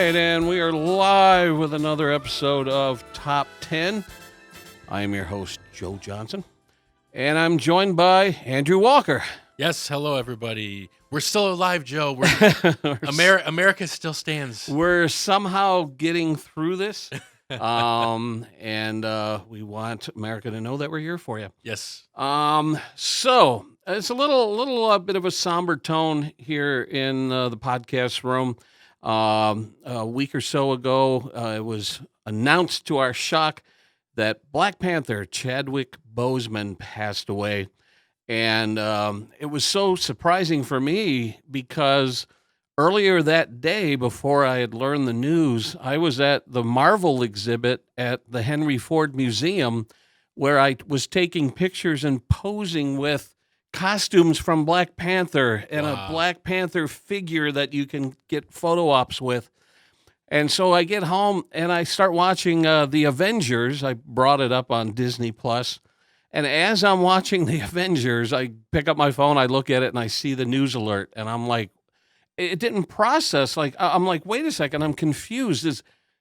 right, and we are live with another episode of Top 10. I am your host, Joe Johnson, and I'm joined by Andrew Walker. Yes, hello everybody. We're still alive, Joe. America still stands. We're somehow getting through this, and we want America to know that we're here for you. Yes. So it's a little bit of a somber tone here in the podcast room. A week or so ago, it was announced to our shock that Black Panther Chadwick Boseman passed away. And it was so surprising for me because earlier that day, before I had learned the news, I was at the Marvel exhibit at the Henry Ford Museum where I was taking pictures and posing with costumes from Black Panther and a Black Panther figure that you can get photo ops with. And so I get home and I start watching the Avengers. I brought it up on Disney Plus. And as I'm watching the Avengers, I pick up my phone, I look at it, and I see the news alert. And I'm like, it didn't process. I'm like, wait a second, I'm confused.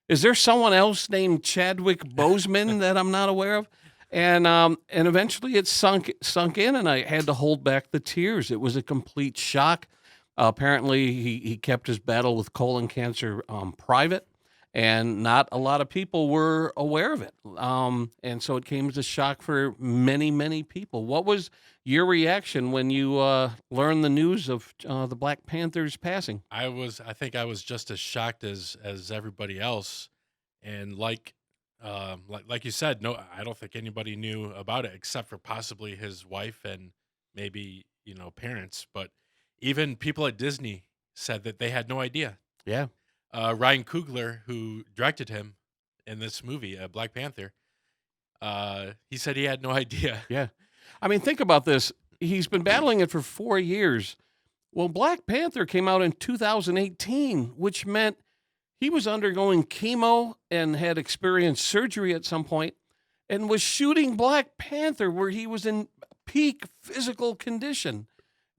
Is there someone else named Chadwick Boseman that I'm not aware of? And eventually it sunk in, and I had to hold back the tears. It was a complete shock. Apparently, he kept his battle with colon cancer private, and not a lot of people were aware of it. And so it came as a shock for many, many people. What was your reaction when you learned the news of the Black Panther's passing? I think I was just as shocked as everybody else. And like you said, no, I don't think anybody knew about it except for possibly his wife and maybe, parents. But even people at Disney said that they had no idea. Yeah. Ryan Coogler, who directed him in this movie, Black Panther, he said he had no idea. Yeah. I mean, think about this. He's been battling it for 4 years. Well, Black Panther came out in 2018, which meant he was undergoing chemo and had experienced surgery at some point and was shooting Black Panther where he was in peak physical condition.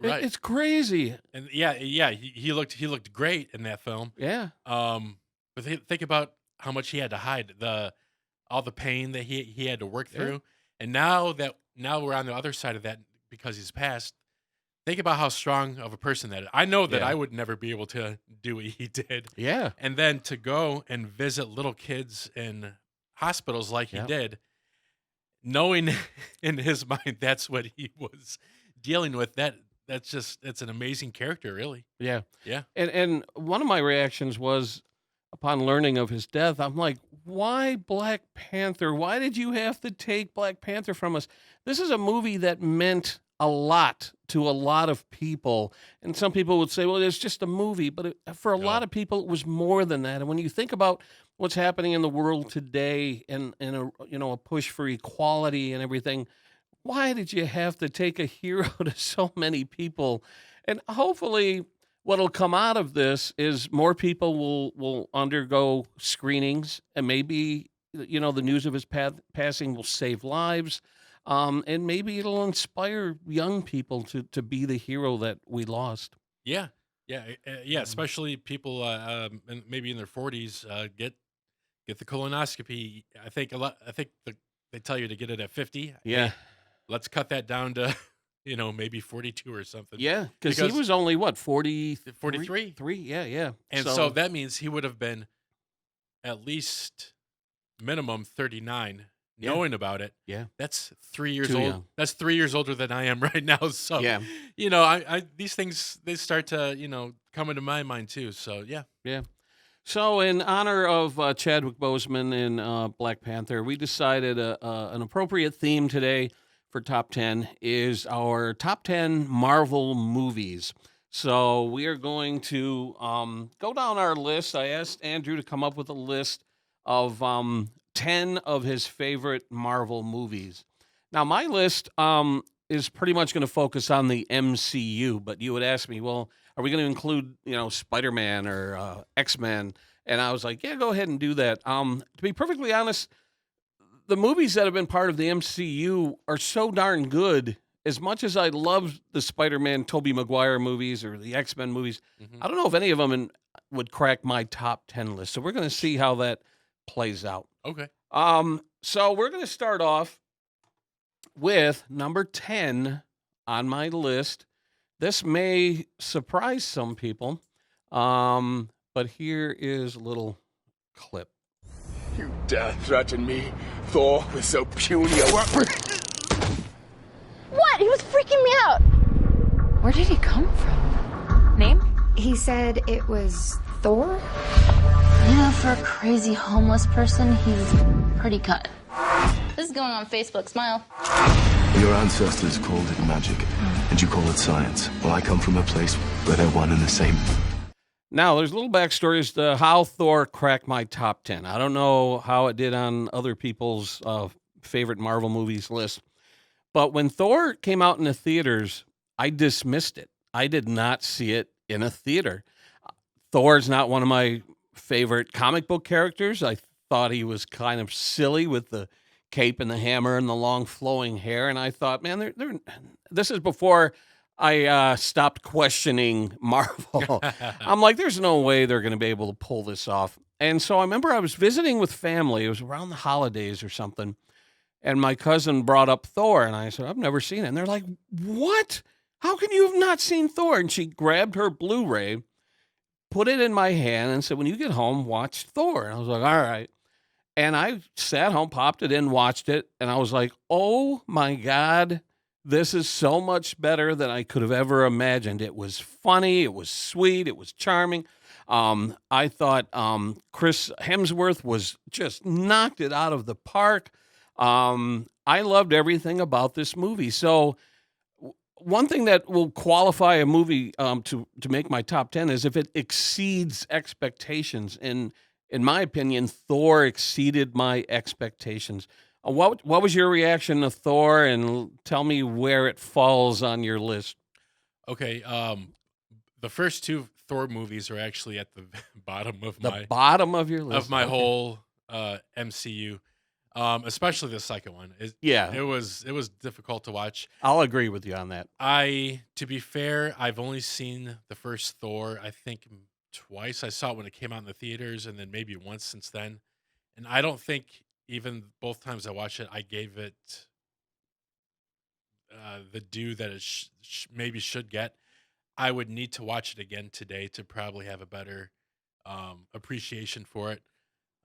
Right. It's crazy. And he looked great in that film. Yeah. But think about how much he had to hide, all the pain that he had to work through. Yeah. And now we're on the other side of that because he's passed. Think about how strong of a person that is. I know that I would never be able to do what he did. Yeah. And then to go and visit little kids in hospitals like he did, knowing in his mind that's what he was dealing with, it's an amazing character, really. Yeah. Yeah. And one of my reactions was upon learning of his death, I'm like, why Black Panther? Why did you have to take Black Panther from us? This is a movie that meant a lot to a lot of people. And some people would say, well, it's just a movie. But for a lot of people, it was more than that. And when you think about what's happening in the world today and a push for equality and everything, why did you have to take a hero to so many people? And hopefully what'll come out of this is more people will undergo screenings, and maybe, the news of his passing will save lives. And maybe it'll inspire young people to be the hero that we lost. Yeah. Especially people maybe in their 40s get the colonoscopy. I think they tell you to get it at 50. Yeah. Let's cut that down to, maybe 42 or something. Yeah, because he was only, 43? 43. Yeah. And so that means he would have been at least minimum 39 knowing about it. Yeah. That's 3 years Too old. young. That's 3 years older than I am right now. So, Yeah. I these things, they start to, come into my mind too. So, yeah. Yeah. So in honor of Chadwick Boseman in Black Panther, we decided an appropriate theme today for Top 10 is our Top 10 Marvel movies. So we are going to go down our list. I asked Andrew to come up with a list of 10 of his favorite Marvel movies. Now, my list is pretty much going to focus on the MCU, but you would ask me, well, are we going to include, Spider-Man or X-Men? And I was like, yeah, go ahead and do that. To be perfectly honest, the movies that have been part of the MCU are so darn good. As much as I love the Spider-Man, Tobey Maguire movies or the X-Men movies, I don't know if any of them would crack my top 10 list. So we're going to see how that plays out. Okay. So we're going to start off with number 10 on my list. This may surprise some people, but here is a little clip. You dare threaten me, Thor, with so puny a weapon? What? He was freaking me out. Where did he come from? Name? He said it was Thor? You know, for a crazy homeless person, he's pretty cut. This is going on Facebook. Smile. Your ancestors called it magic, and you call it science. Well, I come from a place where they're one and the same. Now, there's a little backstory as to how Thor cracked my top 10. I don't know how it did on other people's favorite Marvel movies list, but when Thor came out in the theaters, I dismissed it. I did not see it in a theater. Thor's not one of my favorite comic book characters. I thought he was kind of silly with the cape and the hammer and the long flowing hair, and I thought, man, this is before I stopped questioning Marvel. I'm like, there's no way they're going to be able to pull this off. And so I remember I was visiting with family. It was around the holidays or something. And my cousin brought up Thor. And I said, I've never seen it. And they're like, what? How can you have not seen Thor? And she grabbed her Blu-ray, put it in my hand, and said, when you get home, watch Thor. And I was like, all right. And I sat home, popped it in, watched it. And I was like, oh, my God. This is so much better than I could have ever imagined. It was funny. It was sweet. It was charming. I thought Chris Hemsworth was just knocked it out of the park. I loved everything about this movie. So one thing that will qualify a movie to make my top 10 is if it exceeds expectations. And in my opinion, Thor exceeded my expectations. What was your reaction to Thor, and tell me where it falls on your list? Okay. The first two Thor movies are actually at the bottom of bottom of your list of my whole MCU. Especially the second one. It was difficult to watch. I'll agree with you on that. To be fair, I've only seen the first Thor, I think twice. I saw it when it came out in the theaters, and then maybe once since then. And I don't think even both times I watched it, I gave it the due that it maybe should get. I would need to watch it again today to probably have a better appreciation for it.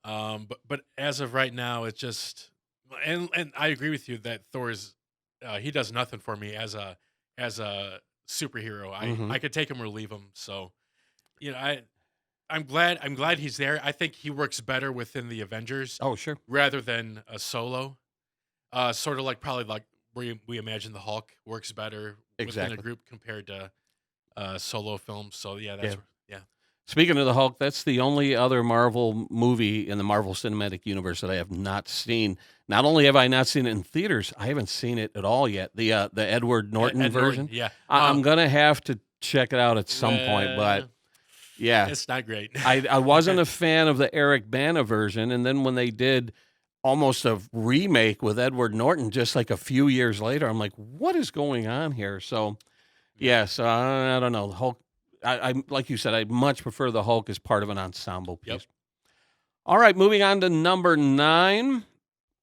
But as of right now, it's just, and I agree with you that Thor's he does nothing for me as a superhero. I could take him or leave him. So, I'm glad he's there. I think he works better within the Avengers. Oh, sure. Rather than a solo. Sort of like probably like where we imagine the Hulk works better within a group compared to solo films. So yeah. Speaking of the Hulk, that's the only other Marvel movie in the Marvel Cinematic Universe that I have not seen. Not only have I not seen it in theaters, I haven't seen it at all yet. The Edward Norton version. Yeah. I'm gonna have to check it out at some point, but yeah, it's not great. I wasn't a fan of the Eric Bana version, and then when they did almost a remake with Edward Norton just like a few years later, I'm like, what is going on here? So, so I don't know. The Hulk, I like you said, I much prefer the Hulk as part of an ensemble piece. Yep. All right, moving on to number 9.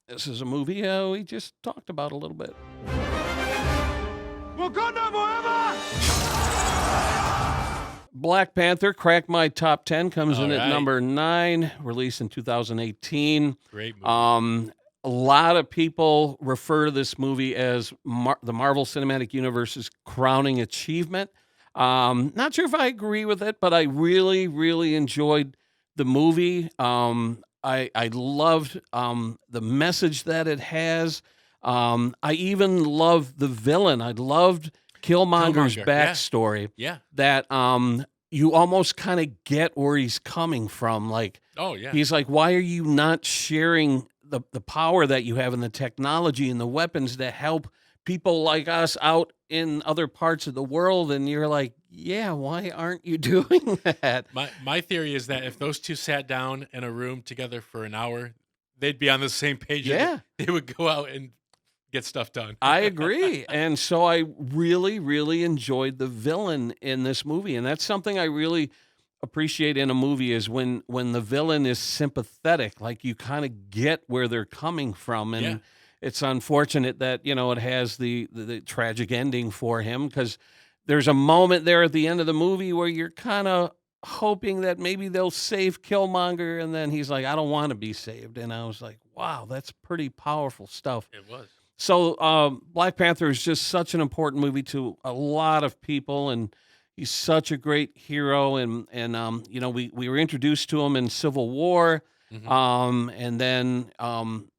This is a movie we just talked about a little bit. Wakanda forever! Black Panther cracked my top 10, comes in All at right. number 9, released in 2018. Great movie. A lot of people refer to this movie as the Marvel Cinematic Universe's crowning achievement. Not sure if I agree with it, but I really, really enjoyed the movie. I loved the message that it has. I even loved the villain. I loved Killmonger's backstory. Yeah. That you almost kind of get where he's coming from. Like, Oh yeah. he's like, why are you not sharing the power that you have and the technology and the weapons to help people like us out in other parts of the world? And you're like, yeah, why aren't you doing that? My theory is that if those two sat down in a room together for an hour, they'd be on the same page. Yeah. They would go out and get stuff done. I agree. And so I really, really enjoyed the villain in this movie. And that's something I really appreciate in a movie is when the villain is sympathetic, like you kind of get where they're coming from, and Yeah. it's unfortunate that it has the tragic ending for him, because there's a moment there at the end of the movie where you're kind of hoping that maybe they'll save Killmonger, and then he's like, I don't want to be saved, and I was like, wow, that's pretty powerful stuff. It was. So Black Panther is just such an important movie to a lot of people, and he's such a great hero. And we were introduced to him in Civil War, Mhm. and then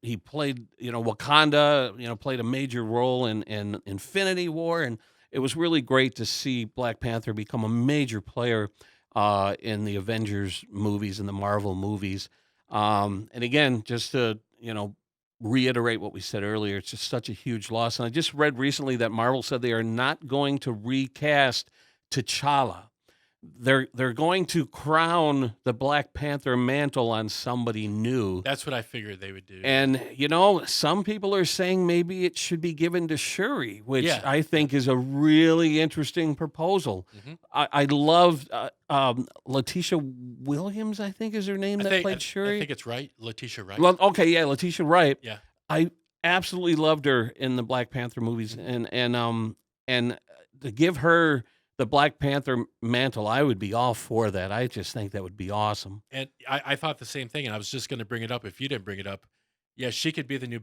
he played Wakanda, played a major role in Infinity War, and it was really great to see Black Panther become a major player in the Avengers movies and the Marvel movies. And again, just to reiterate what we said earlier, it's just such a huge loss. And I just read recently that Marvel said they are not going to recast T'Challa. They're going to crown the Black Panther mantle on somebody new. That's what I figured they would do. And some people are saying maybe it should be given to Shuri, which Yeah. I think is a really interesting proposal. Mhm. I loved Letitia Williams, I think is her name, that played Shuri. I think it's right, Letitia Wright. Okay, yeah, Letitia Wright. Yeah. I absolutely loved her in the Black Panther movies, and to give her the Black Panther mantle, I would be all for that. I just think that would be awesome. And I thought the same thing, and I was just going to bring it up if you didn't bring it up. Yeah, she could be the new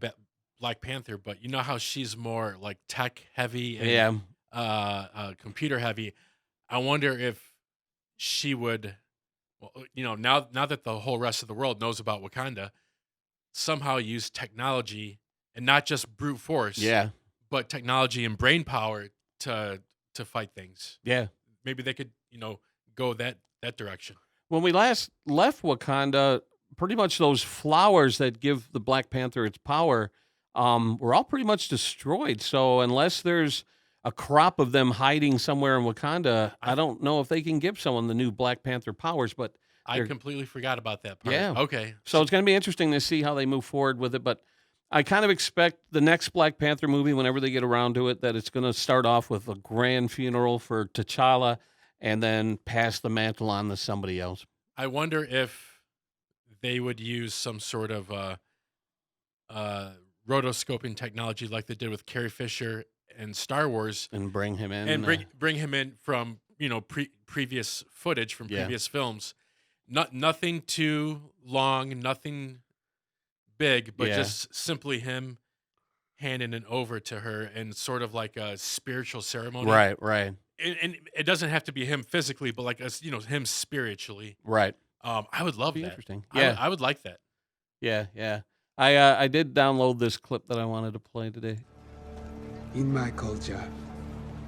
Black Panther, but you know how she's more like tech heavy and computer heavy. I wonder if she would, now that the whole rest of the world knows about Wakanda, somehow use technology and not just brute force, Yeah, but technology and brain power to fight things. yeah. Maybe they could, go that direction. When we last left Wakanda, pretty much those flowers that give the Black Panther its power were all pretty much destroyed. So unless there's a crop of them hiding somewhere in Wakanda, I don't know if they can give someone the new Black Panther powers. But I they're- completely forgot about that part. Yeah. Okay. So it's going to be interesting to see how they move forward with it. But I kind of expect the next Black Panther movie, whenever they get around to it, that it's going to start off with a grand funeral for T'Challa and then pass the mantle on to somebody else I wonder if they would use some sort of rotoscoping technology like they did with Carrie Fisher and Star Wars, and bring him in. and bring him in from previous footage from Yeah. previous films. Nothing too long, nothing big, but Yeah. just simply him handing it over to her and sort of like a spiritual ceremony. right. And it doesn't have to be him physically, but like him spiritually. I would love Be that. interesting. I would like that. Yeah. I did download this clip that I wanted to play today. In my culture,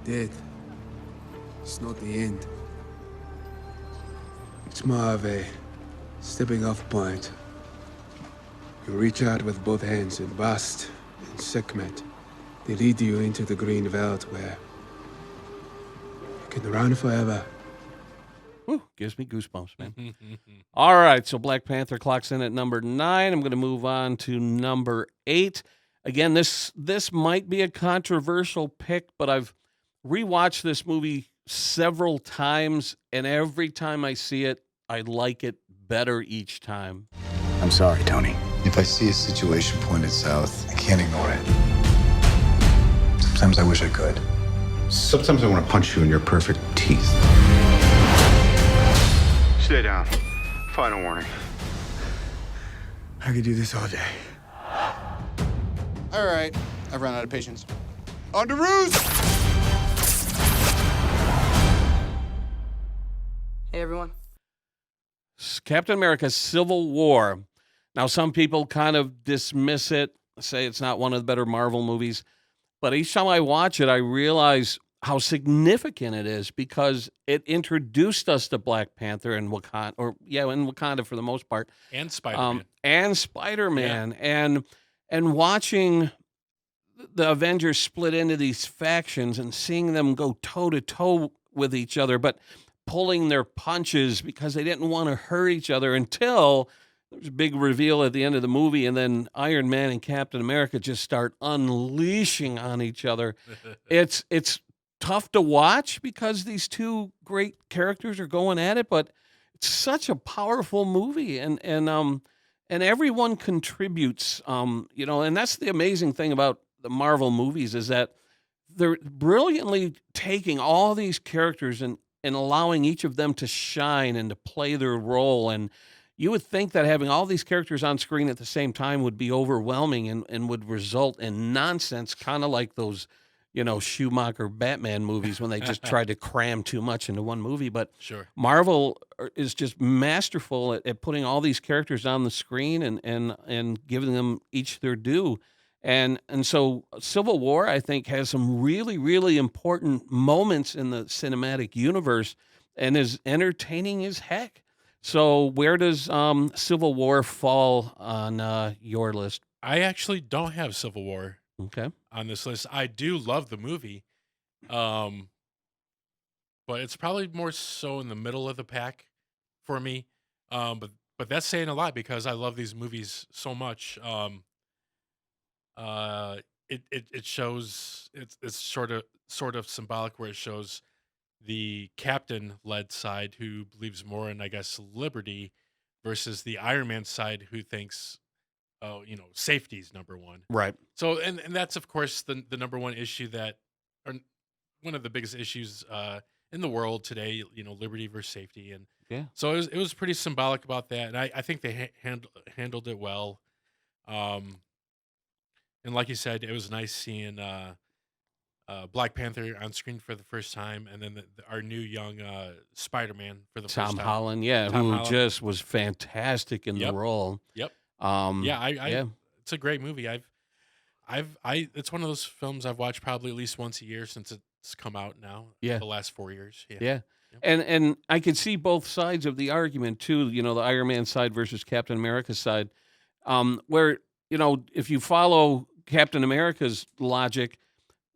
death is not the end. It's more of a stepping off point. You reach out with both hands and Bast and Sekhmet. They lead you into the green veldt where you can run forever. Whew, gives me goosebumps, man. All right, so Black Panther clocks in at number 9. I'm going to move on to number 8. Again, this might be a controversial pick, but I've rewatched this movie several times, and every time I see it, I like it better each time. I'm sorry, Tony. If I see a situation pointed south, I can't ignore it. Sometimes I wish I could. Sometimes I want to punch you in your perfect teeth. Stay down. Final warning. I could do this all day. All right, I've run out of patience. On to roost! Hey, everyone. Captain America: Civil War. Now, some people kind of dismiss it, say it's not one of the better Marvel movies, but each time I watch it, I realize how significant it is, because it introduced us to Black Panther and Wakanda, in Wakanda for the most part, And Spider-Man. and Spider-Man, and watching the Avengers split into these factions and seeing them go toe to toe with each other, but pulling their punches because they didn't want to hurt each other until there's a big reveal at the end of the movie, and then Iron Man and Captain America just start unleashing on each other. It's tough to watch because these two great characters are going at it, but such a powerful movie, and everyone contributes. And that's the amazing thing about the Marvel movies is that they're brilliantly taking all these characters and allowing each of them to shine and to play their role. And you would think that having all these characters on screen at the same time would be overwhelming and would result in nonsense, kind of like those, Schumacher Batman movies when they just tried to cram too much into one movie. But Sure. Marvel is just masterful at putting all these characters on the screen and giving them each their due. And so Civil War, I think, has some really, really important moments in the cinematic universe and is entertaining as heck. So where does Civil War fall on your list? I actually don't have Civil War Okay. on this list. I do love the movie, but it's probably more so in the middle of the pack for me. But that's saying a lot because I love these movies so much. It shows it's sort of symbolic where it shows the captain led side who believes more in, I guess, liberty versus the Iron Man side who thinks, oh, safety's number one. Right. So and that's of course the number one issue that or one of the biggest issues in the world today, liberty versus safety. And Yeah. so it was pretty symbolic about that. And I think they handled it well. And like you said, it was nice seeing Black Panther on screen for the first time, and then our new young Spider-Man for the first Tom time. Holland, Tom who Holland. just was fantastic in the Yep. role. Yep. Yeah, Yeah, it's a great movie. It's one of those films I've watched probably at least once a year since it's come out now. Yeah. The last 4 years. Yeah. Yeah. Yep. And I could see both sides of the argument too, the Iron Man side versus Captain America side. Where, if you follow Captain America's logic,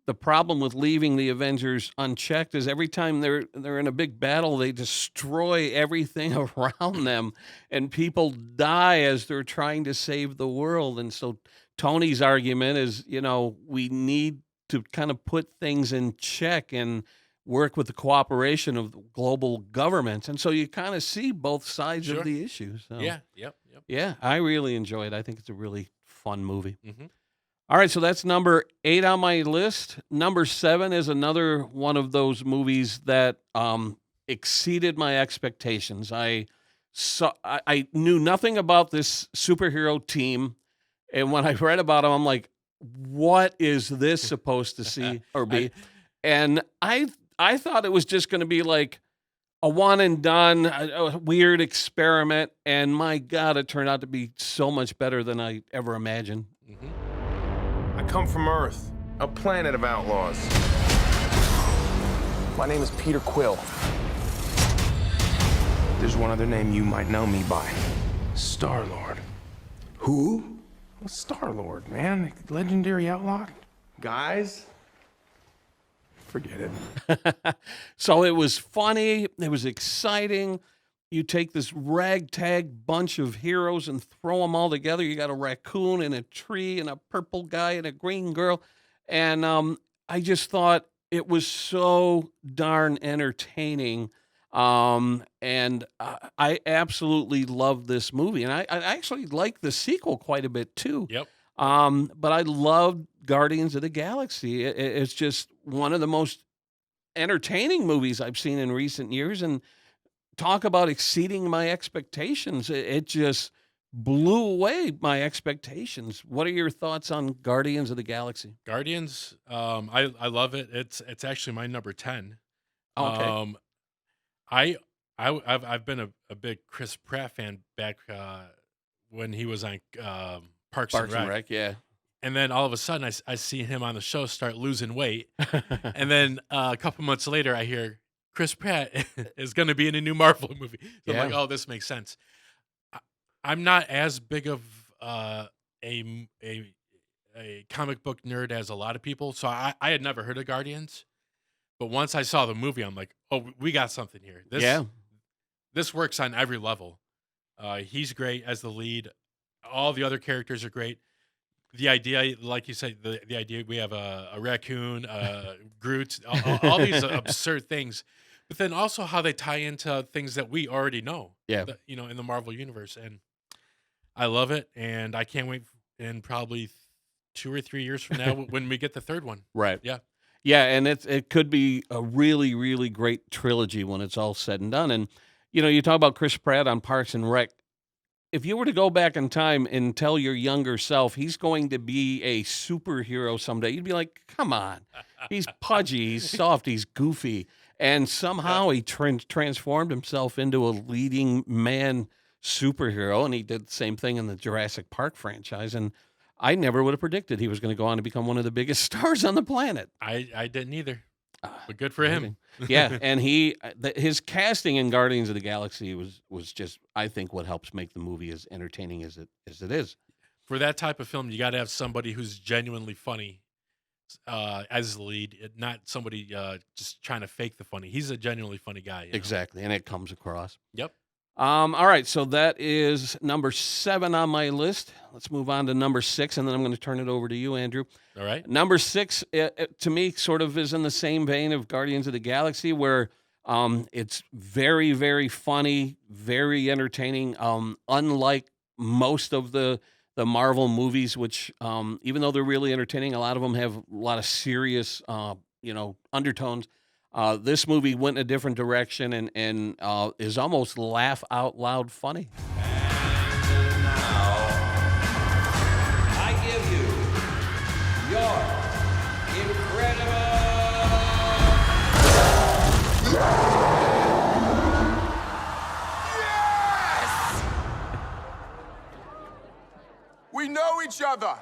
the problem with leaving the Avengers unchecked is every time they're in a big battle, they destroy everything around them and people die as they're trying to save the world. And so Tony's argument is, we need to kind of put things in check and work with the cooperation of the global governments. And so you kind of see both sides Sure. of the issue. So, Yeah. Yep. yeah, I really enjoy it. I think it's a really fun movie. Mm-hmm. All right, so that's number 8 on my list. Number 7 is another one of those movies that exceeded my expectations. I knew nothing about this superhero team, and when I read about them, I'm like, what is this supposed to see or be? And I thought it was just going to be like a one and done, a weird experiment, and my God, it turned out to be so much better than I ever imagined. Mm-hmm. I come from Earth, a planet of outlaws. My name is Peter Quill. There's one other name you might know me by. Star-Lord. Who? Well, Star-Lord, man. Legendary outlaw. Guys, forget it. So it was funny. It was exciting. You take this ragtag bunch of heroes and throw them all together. You got a raccoon and a tree and a purple guy and a green girl. And I just thought it was so darn entertaining. And I absolutely loved this movie. And I actually like the sequel quite a bit too. Yep. But I loved Guardians of the Galaxy. It's just one of the most entertaining movies I've seen in recent years. And talk about exceeding my expectations. It just blew away my expectations. What are your thoughts on Guardians of the Galaxy? Guardians, I love it. It's actually my number 10. Okay. I've been a big Chris Pratt fan back when he was on Parks and Rec. Yeah. And then all of a sudden I see him on the show start losing weight. And then a couple months later I hear Chris Pratt is going to be in a new Marvel movie. So I'm like, oh, this makes sense. I'm not as big of a comic book nerd as a lot of people. So I had never heard of Guardians. But once I saw the movie, I'm like, oh, we got something here. This works on every level. He's great as the lead. All the other characters are great. The idea, like you said, the idea we have a raccoon, Groot, all these absurd things. But then also how they tie into things that we already know. Yeah. In the Marvel universe, and I love it, and I can't wait in probably 2 or 3 years from now when we get the third one. Right. Yeah. Yeah, and it could be a really, really great trilogy when it's all said and done. And, you talk about Chris Pratt on Parks and Rec. If you were to go back in time and tell your younger self he's going to be a superhero someday, you'd be like, come on. He's pudgy, he's soft, he's goofy. And somehow he transformed himself into a leading man superhero, and he did the same thing in the Jurassic Park franchise. And I never would have predicted he was going to go on to become one of the biggest stars on the planet. I didn't either, but good for him. Yeah, and his casting in Guardians of the Galaxy was just, I think, what helps make the movie as entertaining as it is. For that type of film, you got to have somebody who's genuinely funny as the lead, not somebody just trying to fake the funny. He's a genuinely funny guy. Exactly, and it comes across. Yep. All right, so that is number 7 on my list. Let's move on to number 6, and then I'm going to turn it over to you, Andrew. All right. Number 6, to me, sort of is in the same vein of Guardians of the Galaxy, where it's very, very funny, very entertaining. Unlike most of the Marvel movies, which even though they're really entertaining, a lot of them have a lot of serious, undertones. This movie went in a different direction and is almost laugh out loud funny. And now, I give you your incredible. Yes! We know each other.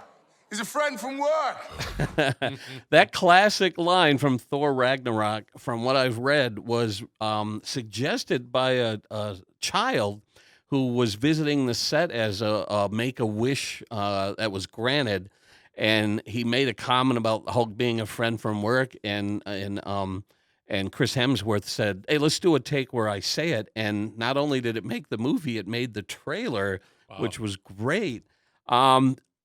He's a friend from work. That classic line from Thor Ragnarok, from what I've read, was suggested by a child who was visiting the set as a Make-A-Wish that was granted, and he made a comment about Hulk being a friend from work, and Chris Hemsworth said, "Hey, let's do a take where I say it." And not only did it make the movie, it made the trailer, which was great.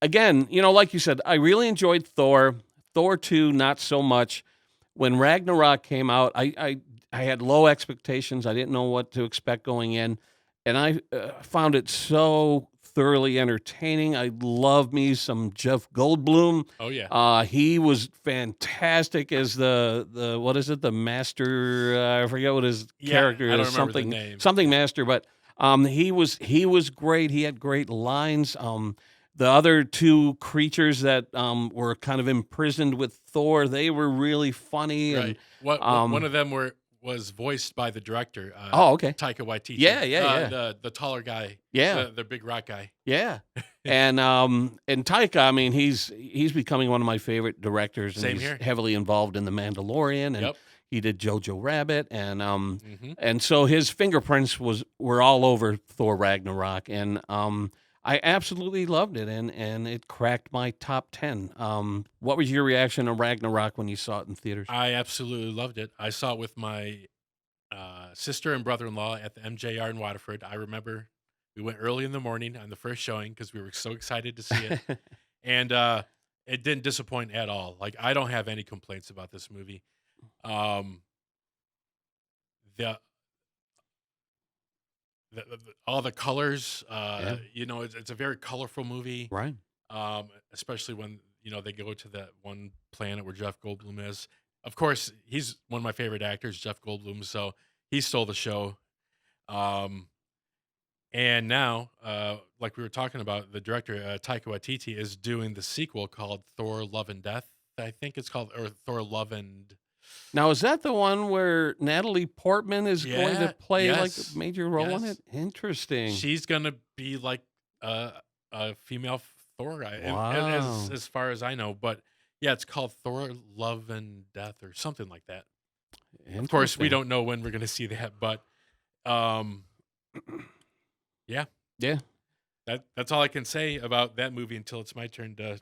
Again, like you said, I really enjoyed Thor. Thor 2, not so much. When Ragnarok came out, I had low expectations. I didn't know what to expect going in, and I found it so thoroughly entertaining. I love me some Jeff Goldblum. Oh yeah, he was fantastic as the what is it? The master. I forget what his character I don't is. remember the name. Something master, but he was great. He had great lines. The other 2 creatures that were kind of imprisoned with Thor, they were really funny. Right. And one of them was voiced by the director. Okay. Taika Waititi. Yeah. The taller guy. Yeah. The big rock guy. Yeah. And Taika, I mean, he's becoming one of my favorite directors. And Same he's here. heavily involved in The Mandalorian, and Yep. he did Jojo Rabbit, and so his fingerprints were all over Thor Ragnarok, and I absolutely loved it, and it cracked my top 10. What was your reaction to Ragnarok when you saw it in theaters? I absolutely loved it. I saw it with my sister and brother-in-law at the MJR in Waterford. I remember we went early in the morning on the first showing because we were so excited to see it. And it didn't disappoint at all. Like, I don't have any complaints about this movie. All the colors, it's a very colorful movie. Right. Especially when, they go to that one planet where Jeff Goldblum is. Of course, he's one of my favorite actors, Jeff Goldblum, so he stole the show. And now, like we were talking about, the director, Taika Waititi, is doing the sequel called Thor: Love and Death. I think it's called, or Thor: Love and... Now, is that the one where Natalie Portman is going to play like yes, a major role in yes. it? Interesting. She's going to be like a female Thor guy, Wow. as far as I know. But yeah, it's called Thor: Love and Death or something like that. Of course, we Interesting. don't know when we're going to see that, but yeah. That's all I can say about that movie until it's my turn to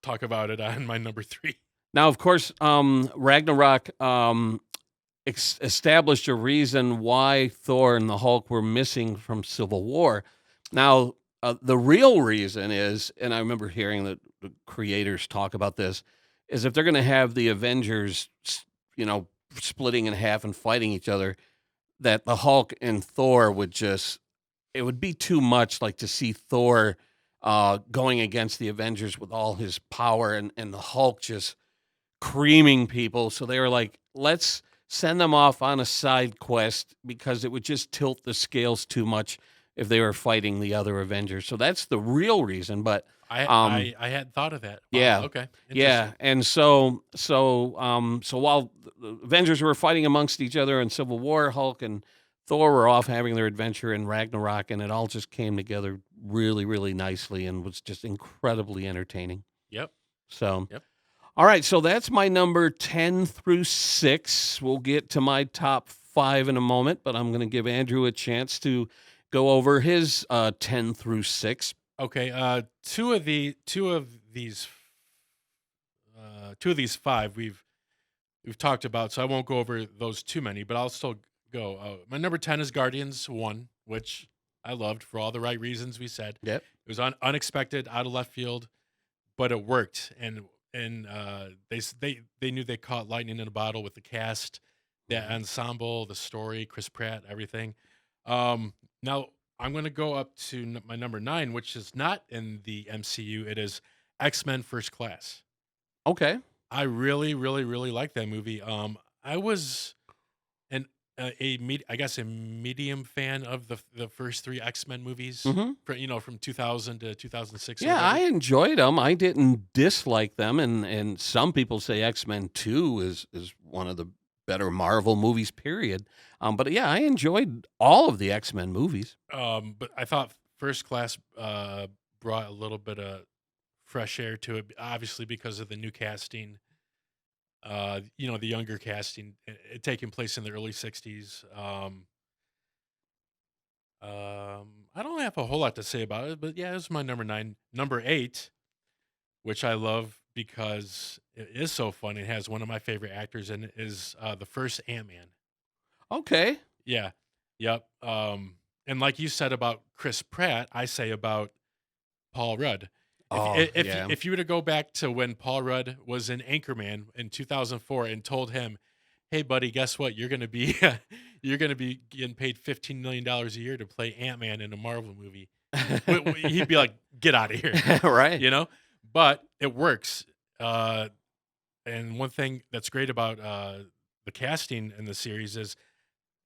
talk about it on my number 3. Now, of course, Ragnarok established a reason why Thor and the Hulk were missing from Civil War. Now, the real reason is, and I remember hearing the creators talk about this, is if they're going to have the Avengers, splitting in half and fighting each other, that the Hulk and Thor it would be too much, like to see Thor going against the Avengers with all his power and the Hulk just creaming people. So they were like, let's send them off on a side quest because it would just tilt the scales too much if they were fighting the other Avengers. So that's the real reason. But I hadn't thought of that. Wow, yeah, okay, yeah, and so while the Avengers were fighting amongst each other in Civil War, Hulk and Thor were off having their adventure in Ragnarok, and it all just came together really, really nicely and was just incredibly entertaining. Yep. So, Yep. All right, so that's my number 10 through 6. We'll get to my top 5 in a moment, but I'm going to give Andrew a chance to go over his 10 through 6. Okay. Two of these 5 we've talked about, so I won't go over those too many, but I'll still go. My number 10 is Guardians 1, which I loved for all the right reasons we said. Yep. It was unexpected, out of left field, but it worked, and they knew they caught lightning in a bottle with the cast, the ensemble, the story, Chris Pratt, everything. Now I'm going to go up to my number 9, which is not in the MCU. It is X-Men First Class. Okay. I really, really, really like that movie. I was a medium fan of the first 3 X-Men movies, from 2000 to 2006. Yeah, I enjoyed them. I didn't dislike them, and some people say X-Men 2 is one of the better Marvel movies, period. But yeah, I enjoyed all of the X-Men movies. But I thought First Class brought a little bit of fresh air to it, obviously because of the new casting. The younger casting, it taking place in the early 60s. I don't have a whole lot to say about it, but yeah, it's my number 9. Number 8, which I love because it is so fun. It has one of my favorite actors in it, is the first Ant-Man. Okay. Yeah. Yep. And like you said about Chris Pratt, I say about Paul Rudd. If you were to go back to when Paul Rudd was in Anchorman in 2004 and told him, "Hey, buddy, guess what? You're gonna be getting paid $15 million a year to play Ant-Man in a Marvel movie," he'd be like, "Get out of here!" Right? But it works. And one thing that's great about the casting in the series is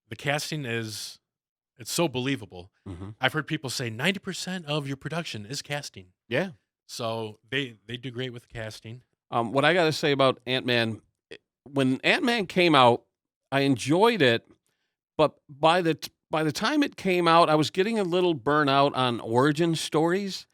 it's so believable. Mm-hmm. I've heard people say 90% of your production is casting. Yeah. So they do great with casting. What I got to say about Ant-Man, when Ant-Man came out, I enjoyed it, but by the time it came out, I was getting a little burnout on origin stories.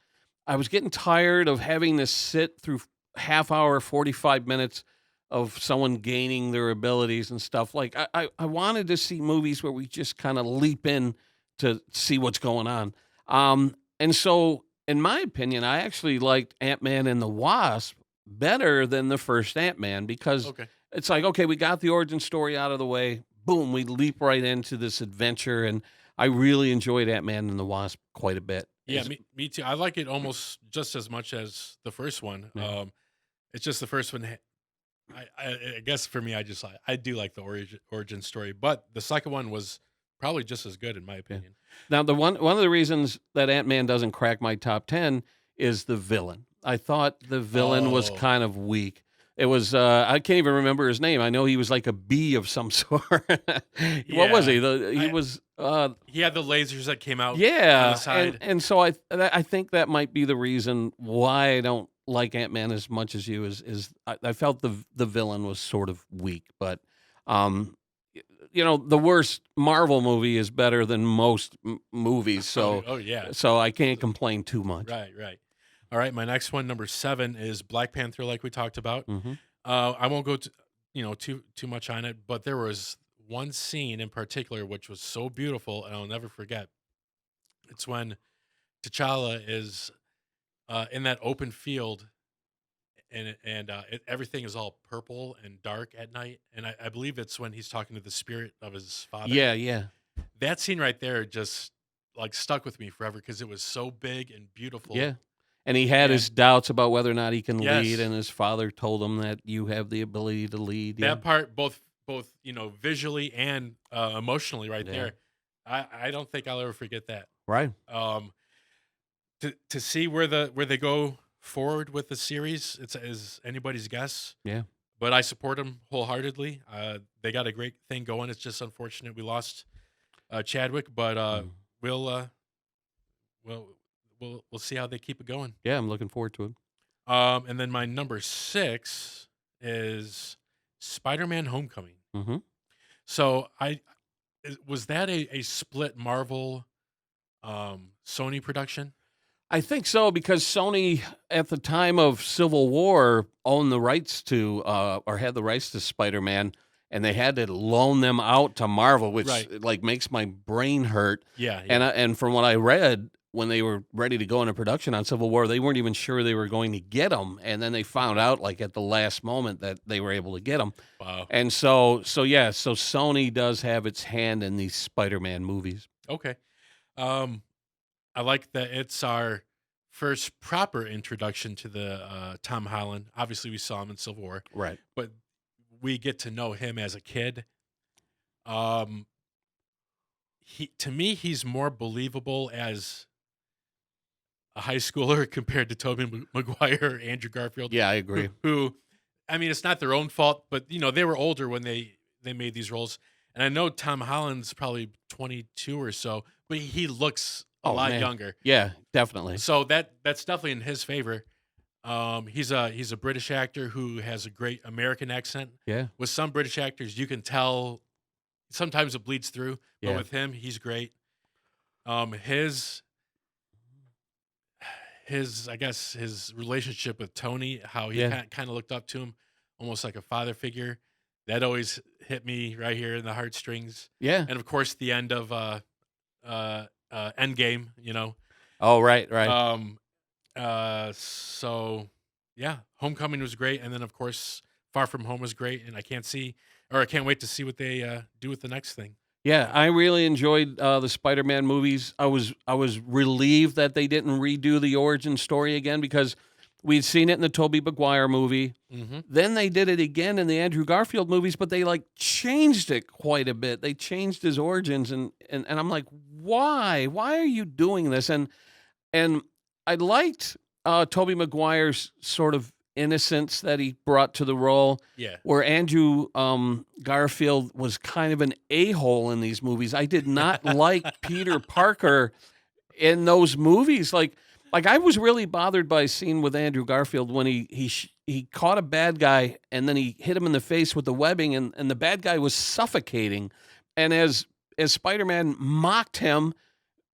I was getting tired of having to sit through half hour, 45 minutes of someone gaining their abilities and stuff. Like I wanted to see movies where we just kind of leap in to see what's going on. And so, in my opinion, I actually liked Ant-Man and the Wasp better than the first Ant-Man because it's like, okay, we got the origin story out of the way. Boom, we leap right into this adventure. And I really enjoyed Ant-Man and the Wasp quite a bit. Yeah, me too. I like it almost just as much as the first one. Yeah. It's just the first one. I guess for me, I do like the origin story, but the second one was probably just as good in my opinion. Now, one of the reasons that Ant-Man doesn't crack my top 10 is the villain. I thought the villain was kind of weak. It was I can't even remember his name. I know he was like a bee of some sort. What was he? He had the lasers that came out. Yeah, on the side. And so I think that might be the reason why I don't like Ant-Man as much as you. Is I felt the villain was sort of weak, but the worst Marvel movie is better than most movies. So so I can't complain too much. Right. All right, my next one, number 7, is Black Panther, like we talked about. Mm-hmm. I won't go too much on it, but there was one scene in particular which was so beautiful, and I'll never forget. It's when T'Challa is in that open field, and everything is all purple and dark at night, and I believe it's when he's talking to the spirit of his father. Yeah. That scene right there just like stuck with me forever because it was so big and beautiful. Yeah. And he had his doubts about whether or not he can Yes. lead, and his father told him that you have the ability to lead. That part, both both visually and emotionally right Yeah. there. I don't think I'll ever forget that. Right. To see where they go forward with the series, is anybody's guess. Yeah. But I support them wholeheartedly. They got a great thing going. It's just unfortunate we lost Chadwick, but we'll see how they keep it going. Yeah, I'm looking forward to it. And then my number 6 is Spider-Man: Homecoming. Mm-hmm. So was that a split Marvel Sony production? I think so, because Sony at the time of Civil War owned the rights to, or had the rights to Spider-Man, and they had to loan them out to Marvel, which Right. makes my brain hurt. Yeah. And from what I read, when they were ready to go into production on Civil War, they weren't even sure they were going to get them, and then they found out at the last moment that they were able to get them. Wow. And so Sony does have its hand in these Spider-Man movies. Okay. I like that it's our first proper introduction to the Tom Holland. Obviously, we saw him in Civil War, Right. but we get to know him as a kid. To me, he's more believable as a high schooler compared to Tobey Maguire or Andrew Garfield. Yeah, I agree. Who, I mean, it's not their own fault, but they were older when they made these roles. And I know Tom Holland's probably 22 or so, but he looks a lot younger. Yeah, definitely. So that's definitely in his favor. He's a British actor who has a great American accent. Yeah. With some British actors, you can tell sometimes it bleeds through, but Yeah. with him, he's great. His I guess his relationship with Tony, how he kind of looked up to him, almost like a father figure. That always hit me right here in the heartstrings. Yeah. And of course, the end of Endgame. Oh, right. So yeah, Homecoming was great, and then of course Far From Home was great, and I can't wait to see what they do with the next thing. Yeah, I really enjoyed the Spider-Man movies. I was relieved that they didn't redo the origin story again, because we'd seen it in the Tobey Maguire movie. Mm-hmm. Then they did it again in the Andrew Garfield movies, but they changed it quite a bit. They changed his origins, and I'm like, why? Why are you doing this? And I liked Tobey Maguire's sort of innocence that he brought to the role. Yeah. Where Andrew Garfield was kind of an a-hole in these movies. I did not like Peter Parker in those movies. Like I was really bothered by a scene with Andrew Garfield when he caught a bad guy and then he hit him in the face with the webbing, and the bad guy was suffocating. And as Spider-Man mocked him,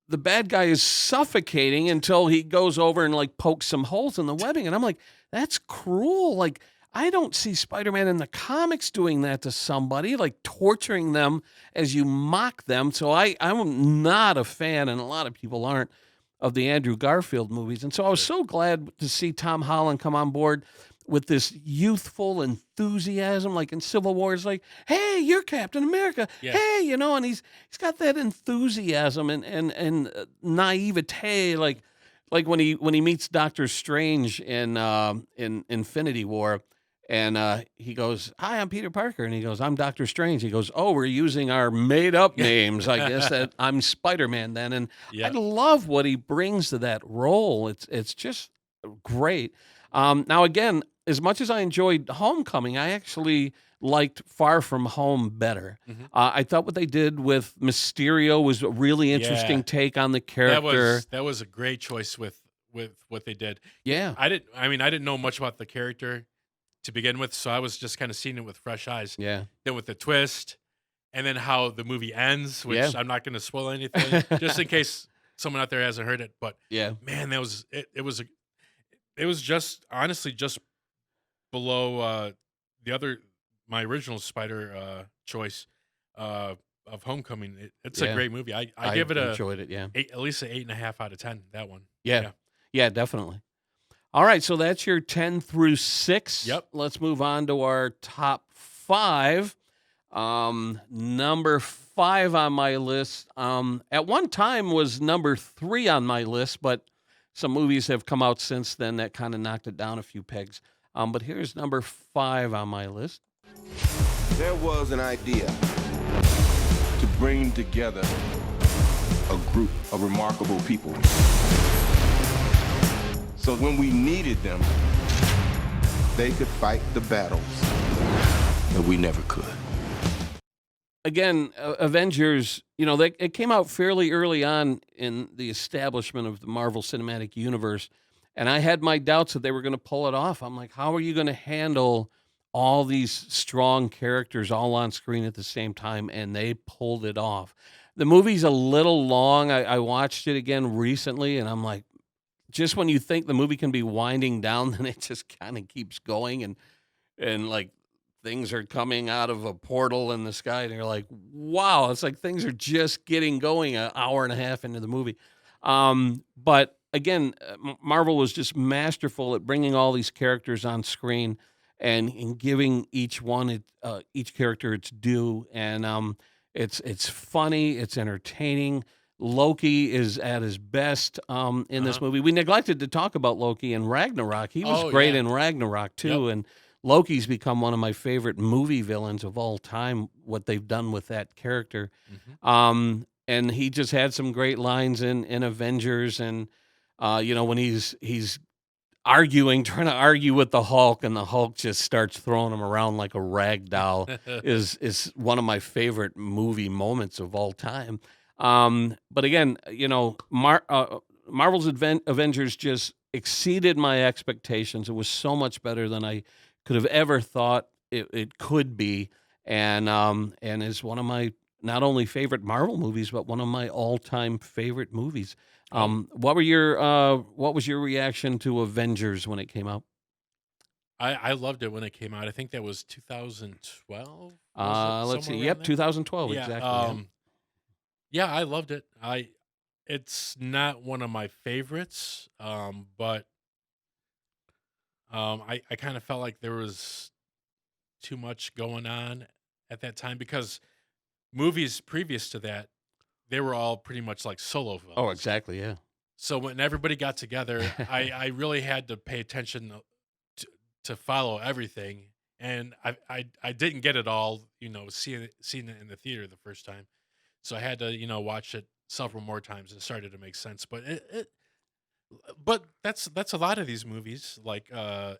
the bad guy is suffocating until he goes over and pokes some holes in the webbing. And I'm like, that's cruel. I don't see Spider-Man in the comics doing that to somebody, torturing them as you mock them. So I'm not a fan, and a lot of people aren't, of the Andrew Garfield movies. And so I was so glad to see Tom Holland come on board with this youthful enthusiasm, like in Civil War. It's like, hey, you're Captain America. Yeah. Hey, and he's got that enthusiasm and naivete, like when he meets Doctor Strange in Infinity War, and he goes, "Hi, I'm Peter Parker," and he goes, "I'm Doctor Strange." He goes, "Oh, we're using our made up names. I guess that I'm Spider-Man then." And I love what he brings to that role. It's just great. Now again, as much as I enjoyed Homecoming, I actually liked Far From Home better. Mm-hmm. I thought what they did with Mysterio was a really interesting take on the character. That was a great choice with what they did. Yeah. I didn't know much about the character to begin with, so I was just kind of seeing it with fresh eyes. Yeah. Then with the twist, and then how the movie ends, which Yeah. I'm not going to spoil anything, just in case someone out there hasn't heard it. But Yeah. man, that was it. It was just honestly just below my original Spider choice of Homecoming. It's a great movie. I give it enjoyed it. Yeah. at least an 8.5 out of 10. That one. Yeah, definitely. All right, so that's your 10 through 6. Yep. Let's move on to our top 5. Number 5 on my list, at one time was number 3 on my list, but some movies have come out since then that kind of knocked it down a few pegs. But here's number 5 on my list. There was an idea to bring together a group of remarkable people. So when we needed them, they could fight the battles that we never could. Again, Avengers, it came out fairly early on in the establishment of the Marvel Cinematic Universe, and I had my doubts that they were going to pull it off. I'm like, how are you going to handle all these strong characters all on screen at the same time? And they pulled it off. The movie's a little long. I watched it again recently, and I'm like, just when you think the movie can be winding down, then it just kind of keeps going, and like things are coming out of a portal in the sky, and you're like, wow, it's like things are just getting going an hour and a half into the movie. But again, Marvel was just masterful at bringing all these characters on screen and giving each character its due. And it's funny, it's entertaining. Loki is at his best in this movie. We neglected to talk about Loki in Ragnarok. He was great in Ragnarok too, and Loki's become one of my favorite movie villains of all time, what they've done with that character. And he just had some great lines in Avengers, and when he's trying to argue with the Hulk, and the Hulk just starts throwing him around like a rag doll is one of my favorite movie moments of all time. But again, Marvel's Avengers just exceeded my expectations. It was so much better than I could have ever thought it could be, and is one of my not only favorite Marvel movies, but one of my all-time favorite movies. What was your reaction to Avengers when it came out? I loved it when it came out. I think that was 2012. Let's see. Yep, 2012 exactly. Yeah, I loved it. It's not one of my favorites, but I kind of felt like there was too much going on at that time, because movies previous to that, they were all pretty much like solo films. Oh, exactly, yeah. So when everybody got together, I really had to pay attention to follow everything, and I didn't get it all, seeing it in the theater the first time. So I had to, watch it several more times, and it started to make sense. But that's a lot of these movies, like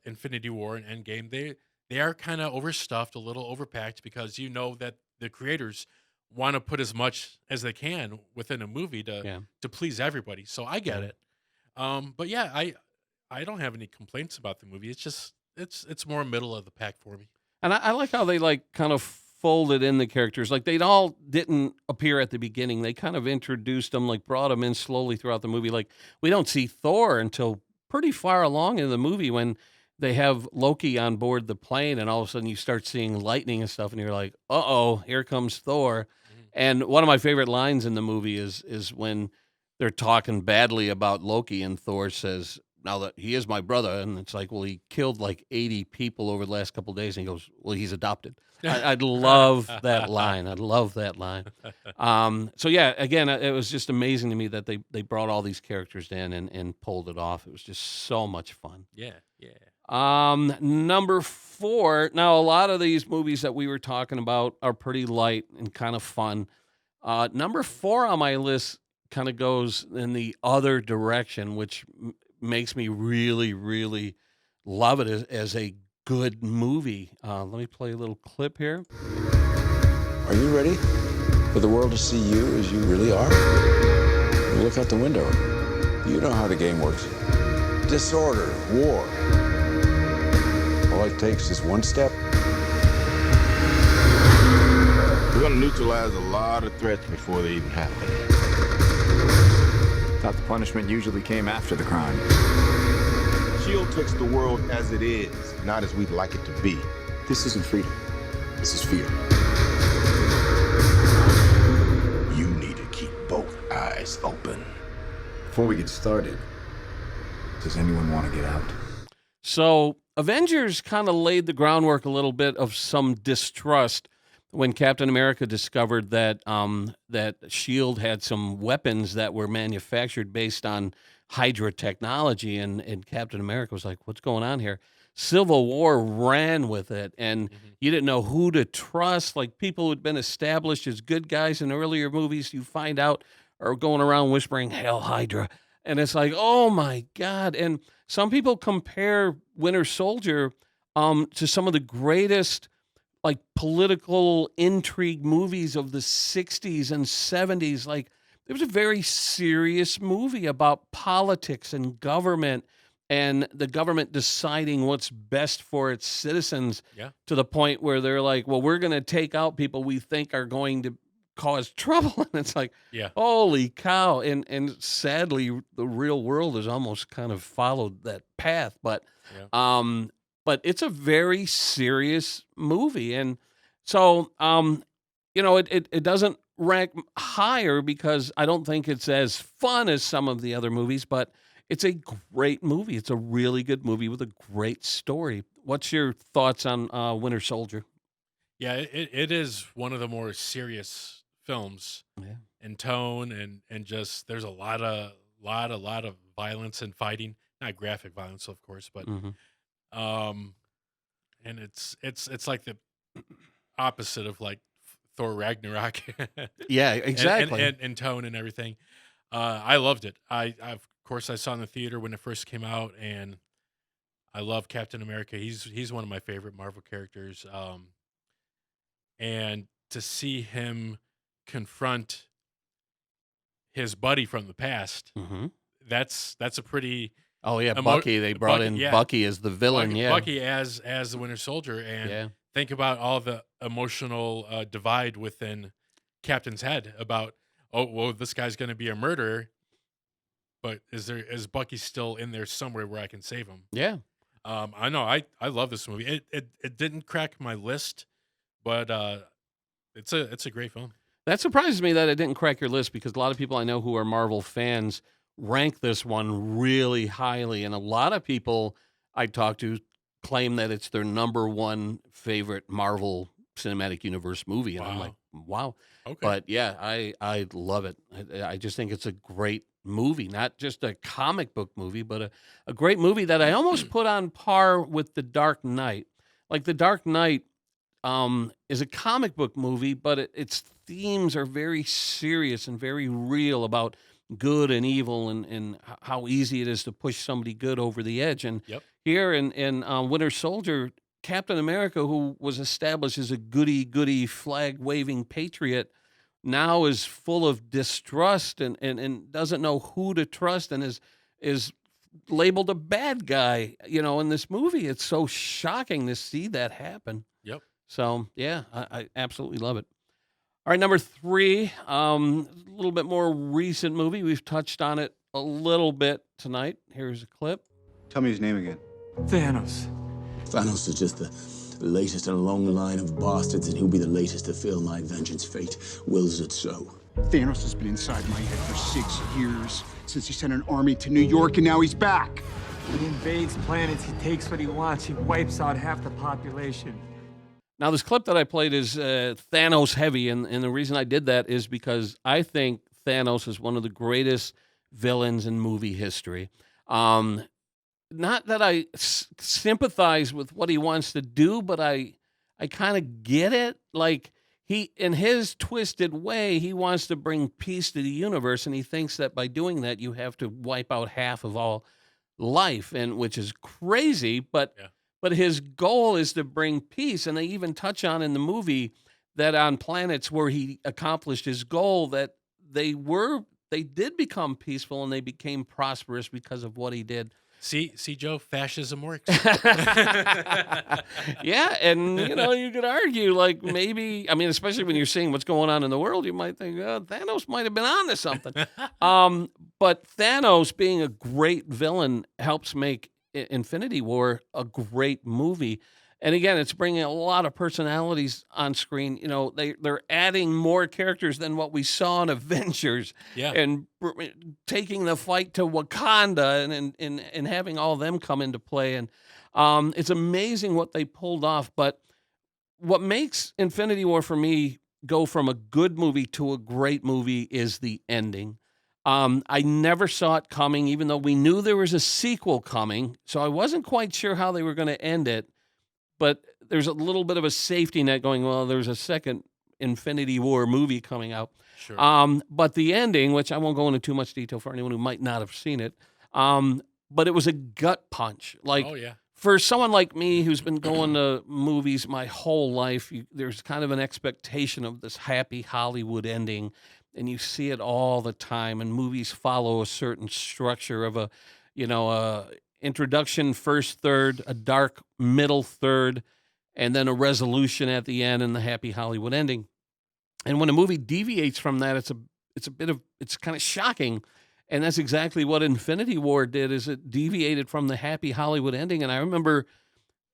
Infinity War and Endgame. They are kind of overstuffed, a little overpacked, because that the creators want to put as much as they can within a movie to please everybody. So I get it. But yeah, I don't have any complaints about the movie. It's just it's more middle of the pack for me. And I like how they kind of folded in the characters. Like, they all didn't appear at the beginning. They kind of introduced them, brought them in slowly throughout the movie. Like, we don't see Thor until pretty far along in the movie, when they have Loki on board the plane, and all of a sudden you start seeing lightning and stuff, and you're like, uh-oh, here comes Thor. And one of my favorite lines in the movie is when they're talking badly about Loki, and Thor says, now that he is my brother, and it's like, well, he killed 80 people over the last couple of days, and he goes, well, he's adopted. I'd love that line. I'd love that line. So yeah, again, it was just amazing to me that they brought all these characters in and pulled it off. It was just so much fun. Yeah. Number 4. Now, a lot of these movies that we were talking about are pretty light and kind of fun. Number 4 on my list kind of goes in the other direction, which makes me really, really love it as a good movie. Let me play a little clip here. Are you ready for the world to see you as you really are? Look out the window. You know how the game works. Disorder, war. All it takes is one step. We're gonna neutralize a lot of threats before they even happen. Thought the punishment usually came after the crime. S.H.I.E.L.D. takes the world as it is, not as we'd like it to be. This isn't freedom. This is fear. You need to keep both eyes open. Before we get started, does anyone want to get out? So Avengers kind of laid the groundwork a little bit of some distrust when Captain America discovered that that S.H.I.E.L.D. had some weapons that were manufactured based on Hydra technology, and Captain America was like, what's going on here? Civil War ran with it, and Mhm. you didn't know who to trust. Like people who'd been established as good guys in earlier movies, you find out are going around whispering "Hail Hydra," and it's like, oh my god! And some people compare Winter Soldier to some of the greatest like political intrigue movies of the 60s and 70s. Like it was a very serious movie about politics and government and the government deciding what's best for its citizens Yeah. to the point where they're like, well, we're going to take out people we think are going to cause trouble. And it's like, Yeah. holy cow. And sadly, the real world has almost kind of followed that path. But it's a very serious movie. And so, it doesn't rank higher because I don't think it's as fun as some of the other movies, but it's a great movie. It's a really good movie with a great story. What's your thoughts on Winter Soldier? Yeah, it is one of the more serious films Yeah. in tone, and just there's a lot of violence and fighting. Not graphic violence, of course, but Mhm. and it's like the opposite of like Thor Ragnarok. Yeah, And, exactly. and tone and everything. I loved it. I of course I saw it in the theater when it first came out, and I love Captain America. He's one of my favorite Marvel characters. And to see him confront his buddy from the past, Mhm. that's a pretty Oh, yeah, emo- Bucky. They brought Bucky, in yeah, Bucky as the villain. Bucky, Yeah. Bucky as the Winter Soldier, and Yeah. think about all the emotional divide within Captain's head about, oh well, this guy's going to be a murderer, but is Bucky still in there somewhere where I can save him? Yeah. I know I love this movie. It didn't crack my list, but it's a great film. That surprises me that it didn't crack your list because a lot of people I know who are Marvel fans rank this one really highly. And a lot of people I talk to claim that it's their number one favorite Marvel Cinematic Universe movie. And I'm like, wow. Okay. But yeah, I love it. I just think it's a great movie, not just a comic book movie, but a great movie that I almost put on par with The Dark Knight. Like The Dark Knight is a comic book movie, but its themes are very serious and very real about good and evil and how easy it is to push somebody good over the edge. And Yep. here in Winter Soldier, Captain America, who was established as a goody-goody flag-waving patriot, now is full of distrust and doesn't know who to trust and is labeled a bad guy. In this movie, it's so shocking to see that happen. Yep. So yeah, I absolutely love it. All right, number 3, a little bit more recent movie. We've touched on it a little bit tonight. Here's a clip. Tell me his name again. Thanos. Thanos is just the latest in a long line of bastards, and he'll be the latest to feel my vengeance. Fate wills it so. Thanos has been inside my head for 6 years, since he sent an army to New York, and now he's back. He invades planets, he takes what he wants, he wipes out half the population. Now, this clip that I played is Thanos heavy, and the reason I did that is because I think Thanos is one of the greatest villains in movie history. Not that I sympathize with what he wants to do, but I kind of get it. Like he, in his twisted way, he wants to bring peace to the universe, and he thinks that by doing that, you have to wipe out half of all life, and which is crazy. But his goal is to bring peace, and they even touch on in the movie that on planets where he accomplished his goal, that they did become peaceful and they became prosperous because of what he did. See, Joe, fascism works. Yeah, and you could argue like maybe, I mean, especially when you're seeing what's going on in the world, you might think Thanos might have been onto something. But Thanos being a great villain helps make Infinity War a great movie. And again, it's bringing a lot of personalities on screen. They're adding more characters than what we saw in Avengers. Yeah. And taking the fight to Wakanda and having all of them come into play. And it's amazing what they pulled off. But what makes Infinity War for me go from a good movie to a great movie is the ending. I never saw it coming, even though we knew there was a sequel coming. So I wasn't quite sure how they were going to end it. But there's a little bit of a safety net going, well, there's a second Infinity War movie coming out. Sure. But the ending, which I won't go into too much detail for anyone who might not have seen it, but it was a gut punch. Like, Oh, yeah. for someone like me who's been going to movies my whole life, there's kind of an expectation of this happy Hollywood ending, and you see it all the time. And movies follow a certain structure of a introduction, first third, a dark middle third, and then a resolution at the end and the happy Hollywood ending. And when a movie deviates from that, it's kind of shocking. And that's exactly what Infinity War did, is it deviated from the happy Hollywood ending. And I remember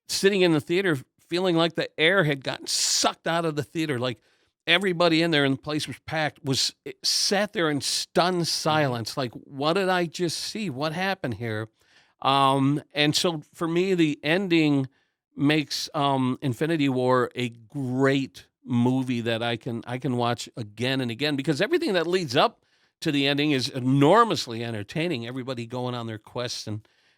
sitting in the theater feeling like the air had gotten sucked out of the theater. Like everybody in there, and the place was packed, sat there in stunned silence. Like, what did I just see? What happened here? And so for me, the ending makes Infinity War a great movie that I can watch again and again, because everything that leads up to the ending is enormously entertaining. Everybody going on their quests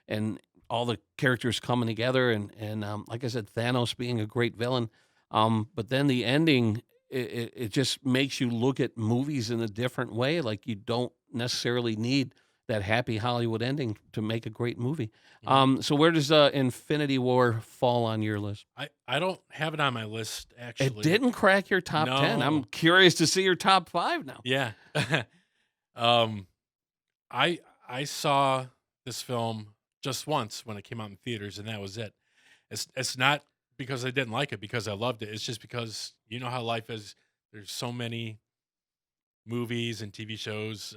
and all the characters coming together and like I said, Thanos being a great villain. But then the ending, it just makes you look at movies in a different way. Like, you don't necessarily need that happy Hollywood ending to make a great movie. So where does Infinity War fall on your list? I don't have it on my list, actually. It didn't crack your top 10. I'm No. curious to see your top 5 now. Yeah. I saw this film just once when it came out in theaters, and that was it. It's not because I didn't like it, because I loved it. It's just because you know how life is. There's so many movies and TV shows,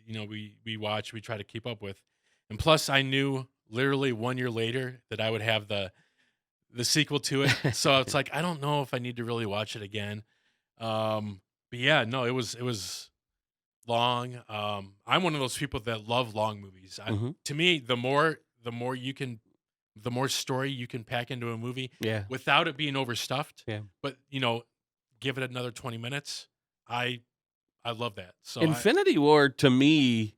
we watch, we try to keep up with. And plus, I knew literally 1 year later that I would have the sequel to it. So it's like, I don't know if I need to really watch it again. But yeah, no, it was long. I'm one of those people that love long movies. To me, the more story you can pack into a movie, Yeah. without it being overstuffed. Yeah. But give it another 20 minutes. I love that. So Infinity War, to me,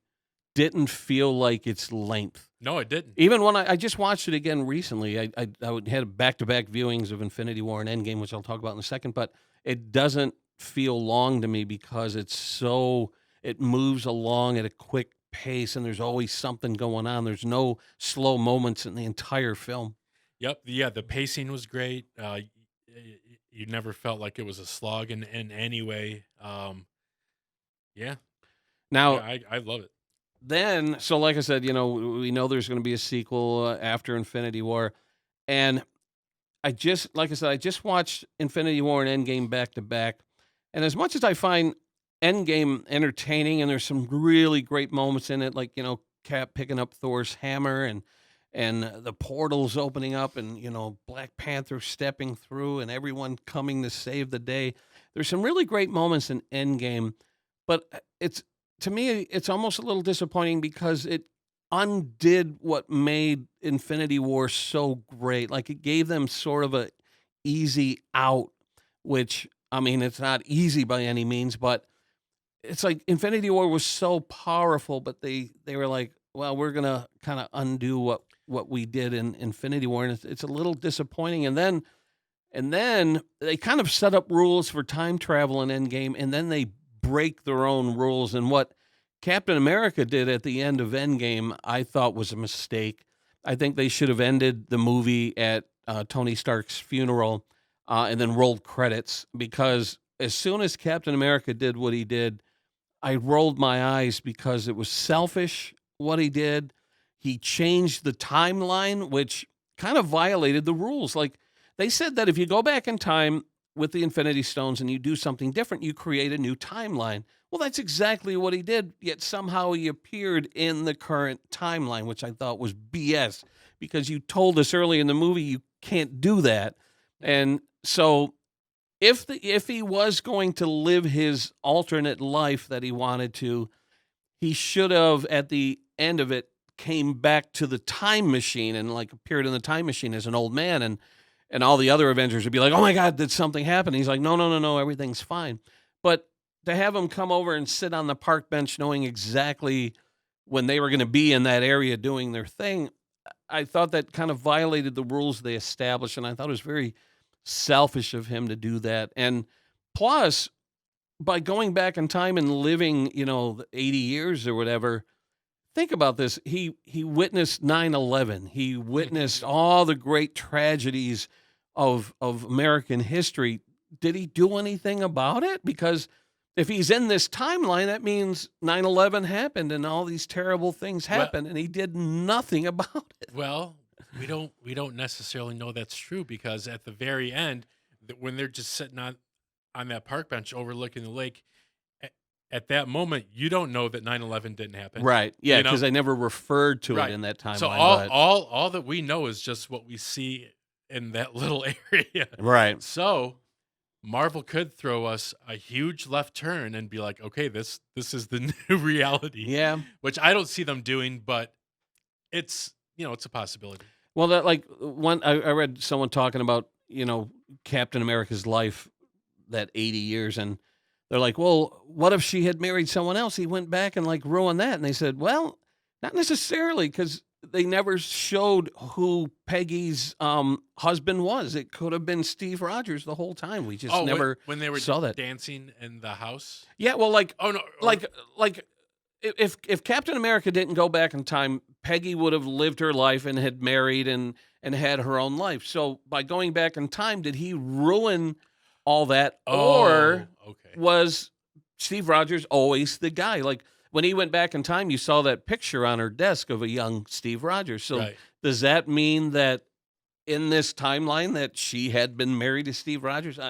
didn't feel like its length. No, it didn't. Even when I just watched it again recently, I had back-to-back viewings of Infinity War and Endgame, which I'll talk about in a second, but it doesn't feel long to me because it moves along at a quick pace, and there's always something going on. There's no slow moments in the entire film. Yep. Yeah, the pacing was great. You never felt like it was a slog in any way. Yeah. Now, Yeah, I love it. then, so like I said, we know there's going to be a sequel after Infinity War, and I just watched Infinity War and Endgame back to back, and as much as I find Endgame entertaining, and there's some really great moments in it, like Cap picking up Thor's hammer and the portals opening up, and Black Panther stepping through, and everyone coming to save the day. There's some really great moments in Endgame, but to me, it's almost a little disappointing because it undid what made Infinity War so great. Like, it gave them sort of a easy out, which, I mean, it's not easy by any means, but it's like Infinity War was so powerful, but they were like, well, we're going to kind of undo what we did in Infinity War. And it's a little disappointing. And then they kind of set up rules for time travel in Endgame, and then they break their own rules. And what Captain America did at the end of Endgame, I thought was a mistake. I think they should have ended the movie at Tony Stark's funeral and then rolled credits, because as soon as Captain America did what he did, I rolled my eyes because it was selfish what he did. He changed the timeline, which kind of violated the rules. Like, they said that if you go back in time with the Infinity Stones and you do something different, you create a new timeline. Well, that's exactly what he did, yet somehow he appeared in the current timeline, which I thought was BS, because you told us early in the movie you can't do that. And so if he was going to live his alternate life that he wanted to, he should have, at the end of it, came back to the time machine and like appeared in the time machine as an old man, and all the other Avengers would be like, oh my God, did something happen? He's like, no, everything's fine. But to have them come over and sit on the park bench knowing exactly when they were going to be in that area doing their thing, I thought that kind of violated the rules they established, and I thought it was very selfish of him to do that. And plus, by going back in time and living, 80 years or whatever, think about this. He witnessed 9/11. He witnessed all the great tragedies of American history. Did he do anything about it? Because if he's in this timeline, that means 9/11 happened and all these terrible things happened, and he did nothing about it. Well, we don't necessarily know that's true, because at the very end, when they're just sitting on that park bench overlooking the lake, at that moment, you don't know that 9/11 didn't happen. Right. Yeah, you know? because I never referred to Right. it in that timeline. So all that we know is just what we see in that little area. Right. So Marvel could throw us a huge left turn and be like, okay, this is the new reality. Yeah. Which I don't see them doing, but it's it's a possibility. Well, that I read someone talking about, Captain America's life, that 80 years, and they're like, well, what if she had married someone else? He went back and ruined that. And they said, well, not necessarily, because they never showed who Peggy's husband was. It could have been Steve Rogers the whole time. We just never when they were saw that. dancing in the house. Yeah, well, Oh no, if Captain America didn't go back in time, Peggy would have lived her life and had married and had her own life. So by going back in time, did he ruin all that, or was Steve Rogers always the guy? Like when he went back in time, you saw that picture on her desk of a young Steve Rogers. So does that mean that in this timeline that she had been married to Steve Rogers?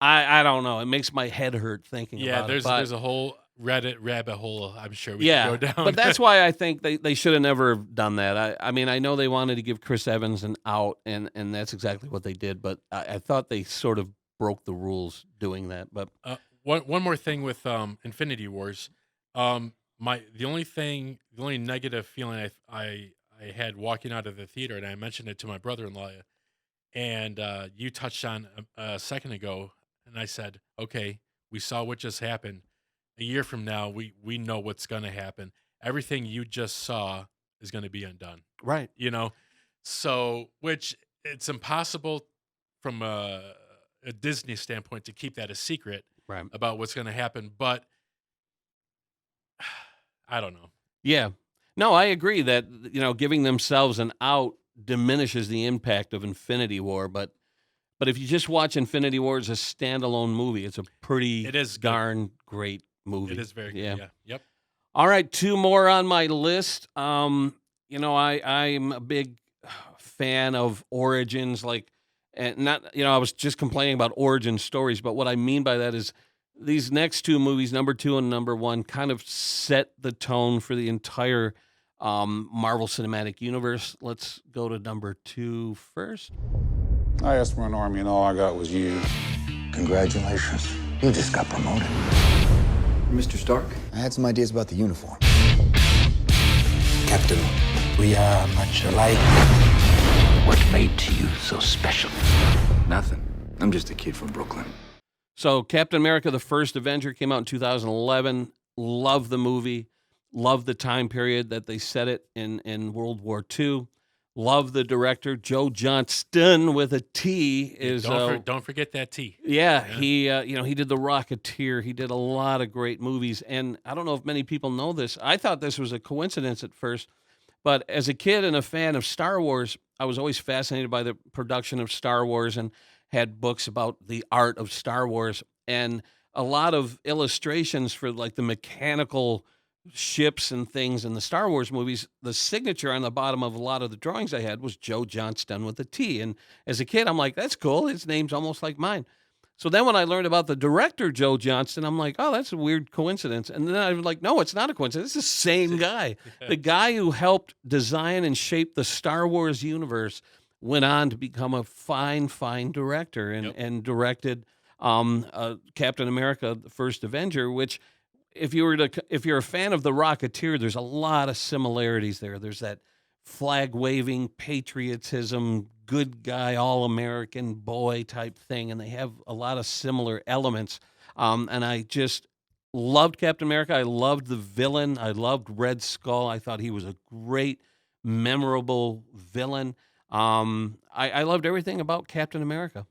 I don't know. It makes my head hurt thinking about it. There's a whole Reddit rabbit hole, I'm sure we can go down. But that's why I think they should have never done that. I mean, I know they wanted to give Chris Evans an out, and that's exactly what they did, but I thought they sort of broke the rules doing that. But one more thing with Infinity Wars, the only negative feeling I had walking out of the theater, and I mentioned it to my brother-in-law, and you touched on a second ago, and I said, okay, we saw what just happened. A year from now, we know what's going to happen. Everything you just saw is going to be undone. Right. So, which it's impossible from a Disney standpoint to keep that a secret about what's going to happen. But I don't know. Yeah. No, I agree that, giving themselves an out diminishes the impact of Infinity War. But if you just watch Infinity War as a standalone movie, it's a pretty darn great movie. It is very good. Yeah. Yep. All right, 2 more on my list. I'm a big fan of origins, and not, I was just complaining about origin stories, but what I mean by that is these next 2 movies, number 2 and number 1, kind of set the tone for the entire Marvel Cinematic Universe. Let's go to number 2 first. I asked for an army and all I got was you. Congratulations. You just got promoted. Mr. Stark? I had some ideas about the uniform. Captain, we are much alike. What made you so special? Nothing. I'm just a kid from Brooklyn. So Captain America, the First Avenger, came out in 2011. Love the movie. Love the time period that they set it in World War II. Love the director, Joe Johnston with a T. Don't forget that T. Yeah, he did The Rocketeer. He did a lot of great movies, and I don't know if many people know this. I thought this was a coincidence at first, but as a kid and a fan of Star Wars, I was always fascinated by the production of Star Wars and had books about the art of Star Wars, and a lot of illustrations for the mechanical ships and things in the Star Wars movies. The signature on the bottom of a lot of the drawings I had was Joe Johnston with a T. And as a kid, I'm like, that's cool. His name's almost like mine. So then when I learned about the director, Joe Johnston, I'm like, oh, that's a weird coincidence. And then I was like, no, it's not a coincidence. It's the same guy. The guy who helped design and shape the Star Wars universe went on to become a fine, fine director and directed Captain America, the First Avenger, which if you're a fan of The Rocketeer, there's a lot of similarities there. There's that flag-waving patriotism, good guy, all-American boy type thing, and they have a lot of similar elements. And I just loved Captain America. I loved the villain. I loved Red Skull. I thought he was a great, memorable villain. I loved everything about Captain America.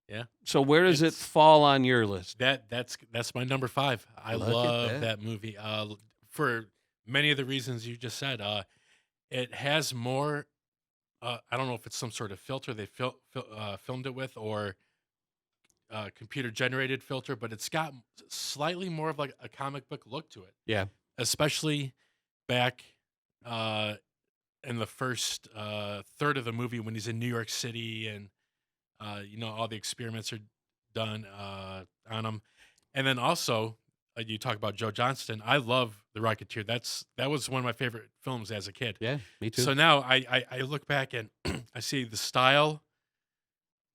Yeah. So where does it fall on your list? That's my number 5. I Look at love that. that movie for many of the reasons you just said. It has more. I don't know if it's some sort of filter they filmed it with, or computer generated filter, but it's got slightly more of like a comic book look to it. Yeah. Especially back in the first third of the movie when he's in New York City, and all the experiments are done on him. And then also you talk about Joe Johnston. I love The Rocketeer. That was one of my favorite films as a kid. Yeah, me too. So now I look back and I see the style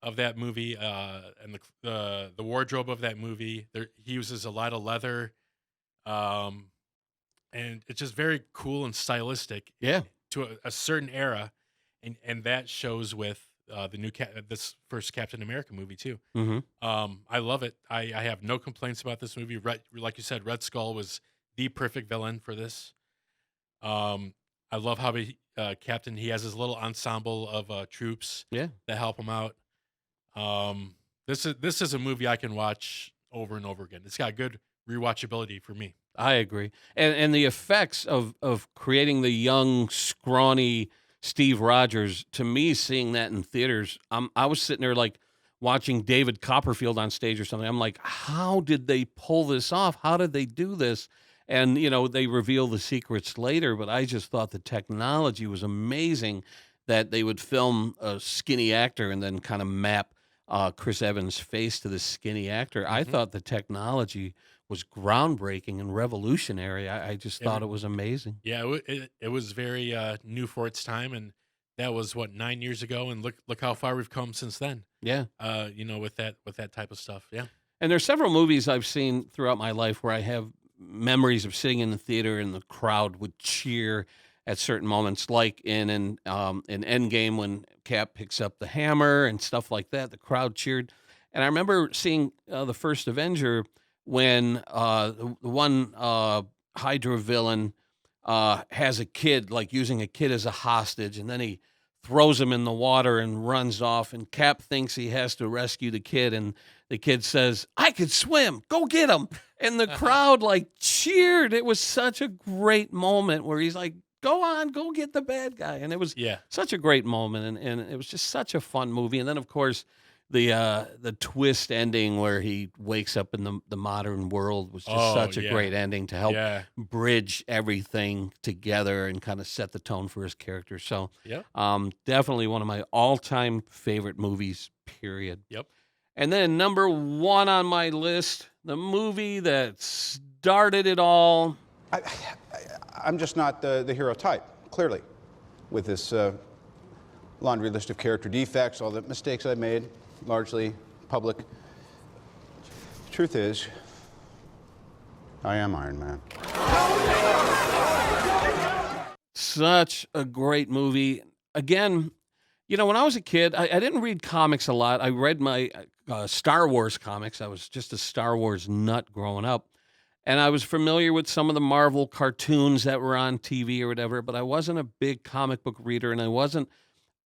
of that movie and the wardrobe of that movie. He uses a lot of leather, and it's just very cool and stylistic. Yeah. To a certain era, and that shows with this first Captain America movie too. Mm-hmm. I love it. I have no complaints about this movie. Like you said, Red Skull was the perfect villain for this. I love how Captain, he has his little ensemble of troops that help him out. This is a movie I can watch over and over again. It's got good rewatchability for me. I agree. And the effects of creating the young, scrawny Steve Rogers, to me, seeing that in theaters, I was sitting there like watching David Copperfield on stage or something. I'm like, how did they pull this off? How did they do this? And, they reveal the secrets later, but I just thought the technology was amazing that they would film a skinny actor and then kind of map Chris Evans' face to this skinny actor. I thought the technology was groundbreaking and revolutionary. I just thought it was amazing. Yeah, it was very new for its time, and that was 9 years ago, and look how far we've come since then. Yeah. With that type of stuff. Yeah. And there's several movies I've seen throughout my life where I have memories of sitting in the theater and the crowd would cheer at certain moments, like in Endgame when Cap picks up the hammer and stuff like that. The crowd cheered. And I remember seeing the first Avenger when the one Hydra villain has a kid, like using a kid as a hostage, and then he throws him in the water and runs off, and Cap thinks he has to rescue the kid, and the kid says, "I could swim, go get him." And the crowd like cheered. It was such a great moment where he's like, "Go on, go get the bad guy." And it was such a great moment, and it was just such a fun movie. And then, of course, the twist ending where he wakes up in the modern world was just such a great ending to help bridge everything together and kind of set the tone for his character. So definitely one of my all-time favorite movies, period. Yep. And then number 1 on my list, the movie that started it all. I'm just not the hero type, clearly, with this laundry list of character defects, all the mistakes I made, largely public. Truth is, I am Iron Man. Such a great movie. Again, when I was a kid, I didn't read comics a lot. I read my Star Wars comics. I was just a Star Wars nut growing up. And I was familiar with some of the Marvel cartoons that were on TV or whatever, but I wasn't a big comic book reader, and I wasn't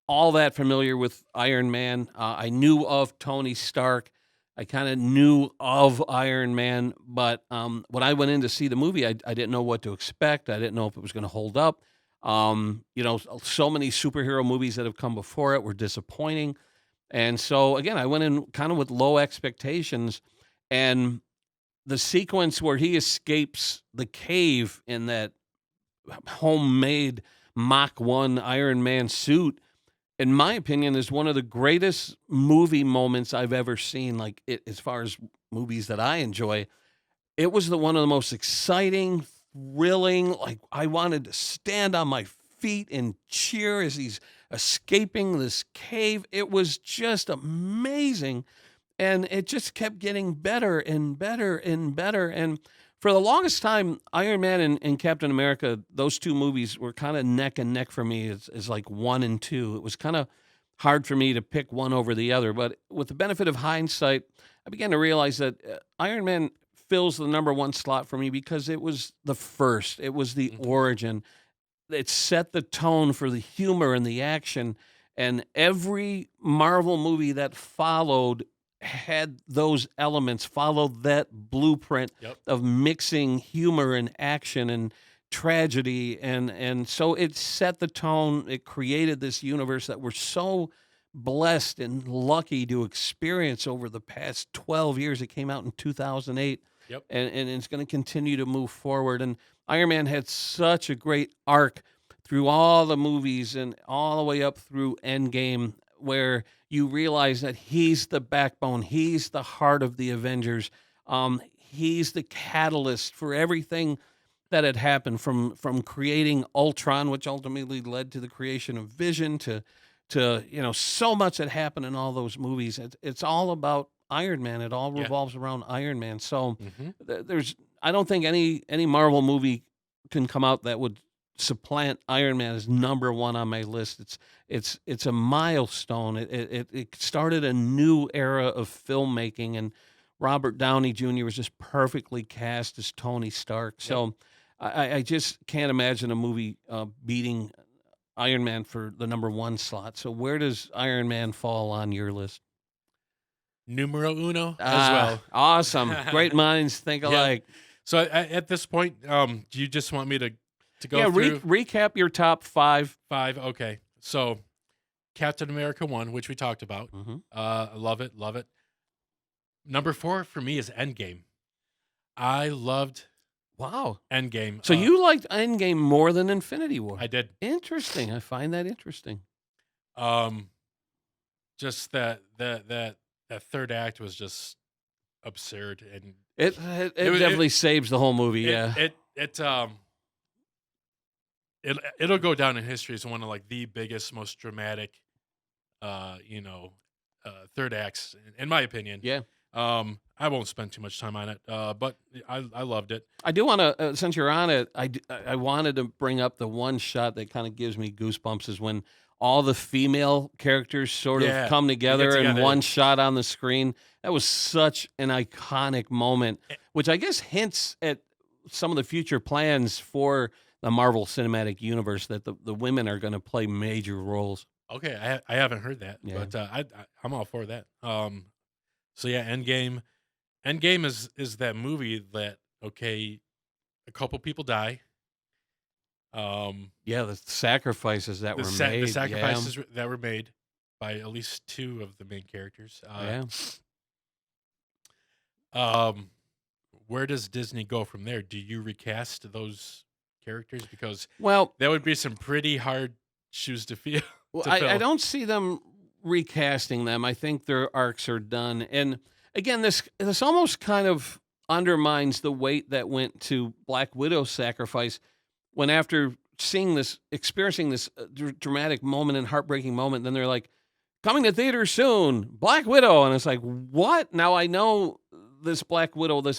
all that familiar with Iron Man. I knew of Tony Stark. I kind of knew of Iron Man, but when I went in to see the movie, I didn't know what to expect. I didn't know if it was going to hold up. So many superhero movies that have come before it were disappointing. And so, again, I went in kind of with low expectations, and the sequence where he escapes the cave in that homemade Mach 1 Iron Man suit, in my opinion, is one of the greatest movie moments I've ever seen. Like, as far as movies that I enjoy, it was one of the most exciting, thrilling. Like, I wanted to stand on my feet and cheer as he's escaping this cave. It was just amazing. And it just kept getting better and better and better. And for the longest time, Iron Man and Captain America, those two movies were kind of neck and neck for me as like 1 and 2. It was kind of hard for me to pick one over the other. But with the benefit of hindsight, I began to realize that Iron Man fills the number one slot for me because it was the first. It was the origin. It set the tone for the humor and the action. And every Marvel movie that followed had those elements, followed that blueprint of mixing humor and action and tragedy. And so it set the tone. It created this universe that we're so blessed and lucky to experience over the past 12 years. It came out in 2008. And it's going to continue to move forward. And Iron Man had such a great arc through all the movies and all the way up through Endgame, where you realize that he's the backbone, he's the heart of the Avengers, he's the catalyst for everything that had happened, from creating Ultron, which ultimately led to the creation of Vision, to so much that happened in all those movies. It's all about Iron Man. It all revolves around Iron Man. So I don't think any Marvel movie can come out that would supplant Iron Man as number one on my list. It's a milestone. It started a new era of filmmaking, and Robert Downey Jr. was just perfectly cast as Tony Stark. So I just can't imagine a movie beating Iron Man for the number one slot. So where does Iron Man fall on your list? Numero uno as well. Awesome. Great minds think alike. So at this point, do you just want me to go through? Recap your top five. Okay. So Captain America 1, which we talked about. Love it. Number 4 for me is Endgame. I loved Endgame. So you liked Endgame more than Infinity War? I did. Interesting. I find that interesting. Just that third act was just absurd, and it definitely saves the whole movie. It'll go down in history as one of like the biggest, most dramatic, third acts, in my opinion. Yeah. I won't spend too much time on it, but I loved it. I do want to, since you're on it, I wanted to bring up the one shot that kind of gives me goosebumps is when all the female characters sort of come together in one shot on the screen. That was such an iconic moment, which I guess hints at some of the future plans for the Marvel Cinematic Universe, that the women are going to play major roles. Okay, I haven't heard that, but I'm all for that. So yeah, Endgame. Endgame is that movie that, okay, a couple people die. The sacrifices that were made. The sacrifices that were made by at least two of the main characters. Where does Disney go from there? Do you recast those characters? Because that would be some pretty hard shoes to fill. Well, I don't see them recasting them. I think their arcs are done. And again, this almost kind of undermines the weight that went to Black Widow's sacrifice, when after experiencing this dramatic moment and heartbreaking moment, then they're like, coming to theaters soon, Black Widow. And it's like, what? Now I know this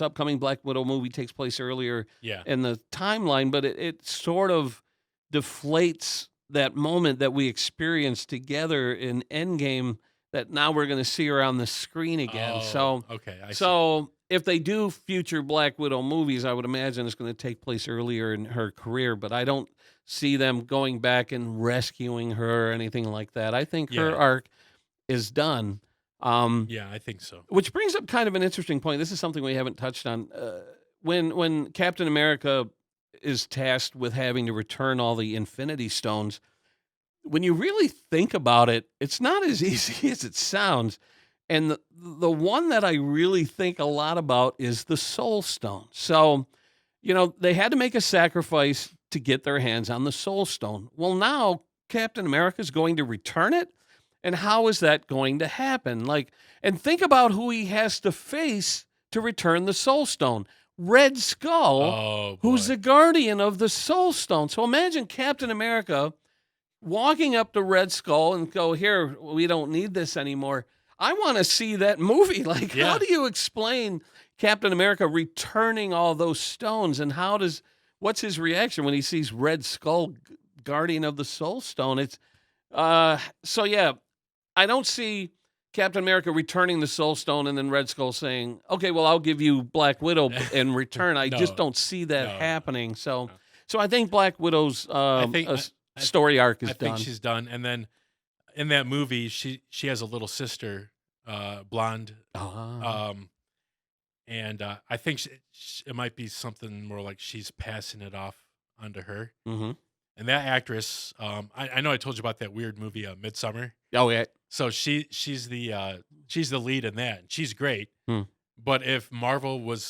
upcoming Black Widow movie takes place earlier in the timeline, but it sort of deflates that moment that we experienced together in Endgame, that now we're going to see her on the screen again. So if they do future Black Widow movies, I would imagine it's going to take place earlier in her career, but I don't see them going back and rescuing her or anything like that. I think her arc is done. I think so. Which brings up kind of an interesting point. This is something we haven't touched on. When Captain America is tasked with having to return all the Infinity Stones, when you really think about it, it's not as easy as it sounds. And the one that I really think a lot about is the Soul Stone. So, they had to make a sacrifice to get their hands on the Soul Stone. Well, now Captain America is going to return it. And how is that going to happen? And think about who he has to face to return the Soul Stone. Red Skull, who's the guardian of the Soul Stone. So imagine Captain America walking up to Red Skull and go, here, we don't need this anymore. I want to see that movie. How do you explain Captain America returning all those stones, and what's his reaction when he sees Red Skull, guardian of the Soul Stone? I don't see Captain America returning the Soul Stone and then Red Skull saying, "Okay, well, I'll give you Black Widow in return." I just don't see that happening. So I think Black Widow's story arc is done. I think she's done. And then in that movie, she has a little sister, blonde. And I think it might be something more like she's passing it off onto her. Mm-hmm. And that actress, I know I told you about that weird movie, Midsummer. Oh yeah. So she's the lead in that. She's great. But if Marvel were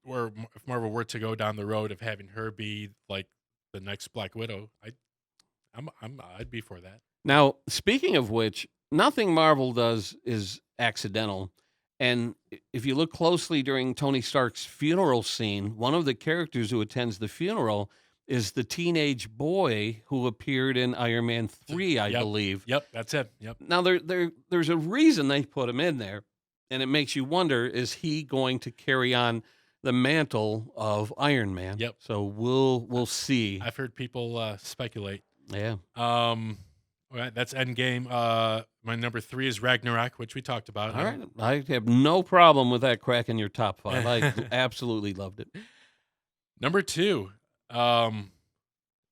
to go down the road of having her be like the next Black Widow, I'd be for that. Now, speaking of which, nothing Marvel does is accidental. And if you look closely during Tony Stark's funeral scene, one of the characters who attends the funeral is the teenage boy who appeared in Iron Man 3, I believe. Yep, that's it. Yep. Now, there's a reason they put him in there, and it makes you wonder, is he going to carry on the mantle of Iron Man? Yep. So we'll see. I've heard people speculate. Yeah. All right, that's Endgame. My number 3 is Ragnarok, which we talked about. All right. I have no problem with that cracking your top 5. I absolutely loved it. Number 2.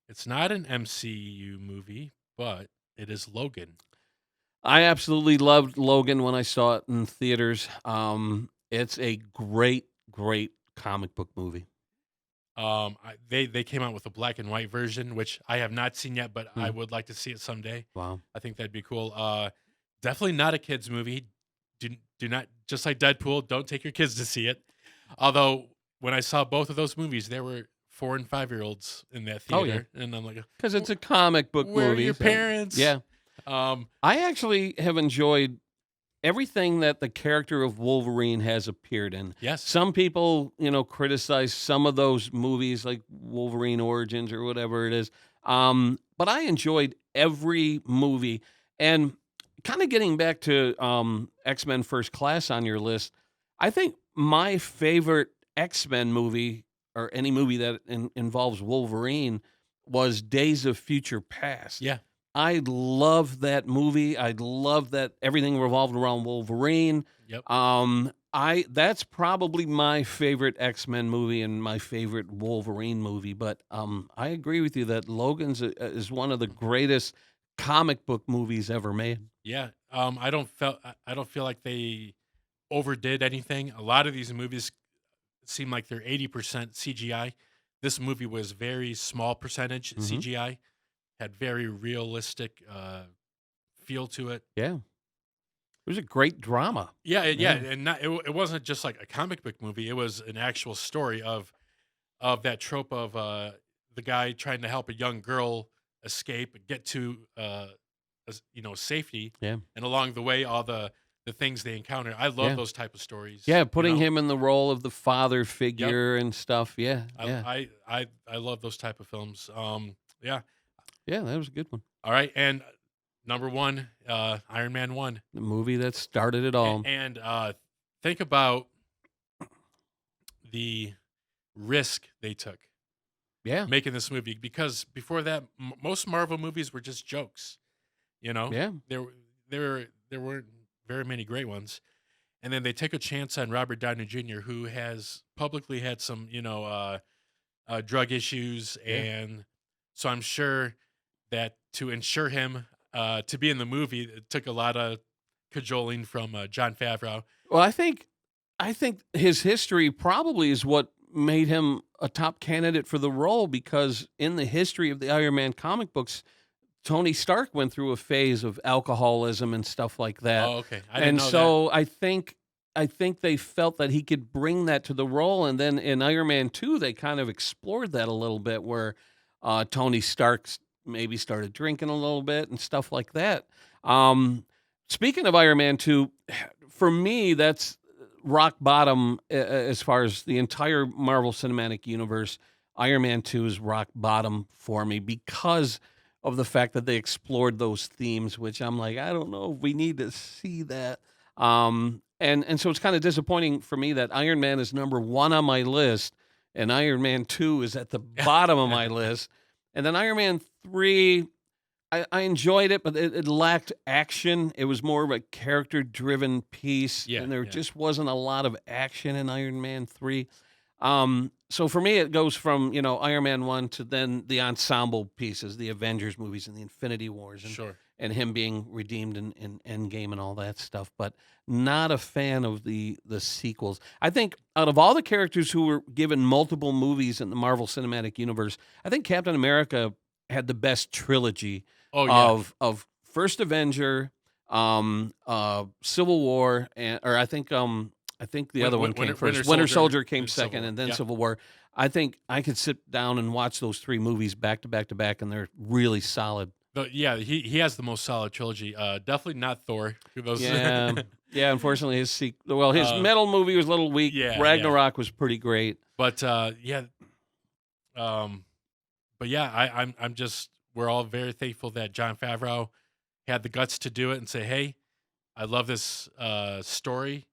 It's not an MCU movie, but it is Logan. I absolutely loved Logan when I saw it in theaters. It's a great comic book movie. They came out with a black and white version, which I have not seen yet, but I would like to see it someday. Wow. I think that'd be cool. Definitely not a kid's movie. Do not, just like Deadpool, don't take your kids to see it. Although when I saw both of those movies, there were 4 and 5-year-olds in that theater, and I'm like, because it's a comic book where movie. Are your parents? Yeah. I actually have enjoyed everything that the character of Wolverine has appeared in. Yes. Some people, criticize some of those movies like Wolverine Origins or whatever it is. But I enjoyed every movie. And kind of getting back to X-Men First Class on your list, I think my favorite X-Men movie, or any movie that involves Wolverine, was Days of Future Past. Yeah. I love that movie. I love that everything revolved around Wolverine. Yep. That's probably my favorite X-Men movie and my favorite Wolverine movie. But I agree with you that Logan's is one of the greatest comic book movies ever made. Yeah. I don't feel like they overdid anything. A lot of these movies seem like they're 80% CGI. This movie was very small percentage CGI. Had very realistic feel to it. Yeah. It was a great drama. Yeah. And it wasn't just like a comic book movie. It was an actual story of that trope of the guy trying to help a young girl escape and get to safety. Yeah. And along the way, all the things they encounter. I love those type of stories. Yeah, putting him in the role of the father figure and stuff. Yeah. I love those type of films. Yeah. Yeah, that was a good one. All right, and number 1, Iron Man 1. The movie that started it all. And think about the risk they took. Yeah. Making this movie, because before that, most Marvel movies were just jokes. Yeah. There weren't very many great ones. And then they take a chance on Robert Downey Jr., who has publicly had some, drug issues. And so I'm sure that to ensure him to be in the movie, it took a lot of cajoling from Jon Favreau. Well, I think his history probably is what made him a top candidate for the role, because in the history of the Iron Man comic books, Tony Stark went through a phase of alcoholism and stuff like that. Oh, okay. I didn't know so I think they felt that he could bring that to the role, and then in Iron Man 2, they kind of explored that a little bit, where Tony Stark maybe started drinking a little bit and stuff like that. Speaking of Iron Man 2, for me, that's rock bottom as far as the entire Marvel Cinematic Universe. Iron Man 2 is rock bottom for me because of the fact that they explored those themes, which I'm like, I don't know if we need to see that. And so it's kind of disappointing for me that Iron Man is number 1 on my list and Iron Man 2 is at the bottom of my list. And then Iron Man 3, I enjoyed it, but it lacked action. It was more of a character-driven piece, Yeah, and there yeah. just wasn't a lot of action in Iron Man 3. So for me, it goes from, Iron Man 1 to then the ensemble pieces, the Avengers movies and the Infinity Wars, Sure. and him being redeemed in Endgame and all that stuff, but not a fan of the sequels. I think out of all the characters who were given multiple movies in the Marvel Cinematic Universe, I think Captain America had the best trilogy Oh, yeah. of first Avenger, Civil War, or I think the other one came first. Winter Soldier came and Civil second, War. and then Yep. Civil War. I think I could sit down and watch those three movies back to back to back, and they're really solid. But yeah, he has the most solid trilogy. Definitely not Thor. Those Yeah, yeah. Unfortunately, his his Uh, metal movie was a little weak. yeah, Ragnarok was pretty great. But yeah, but yeah, I'm just we're all very thankful that Jon Favreau had the guts to do it and say, hey, I love this story.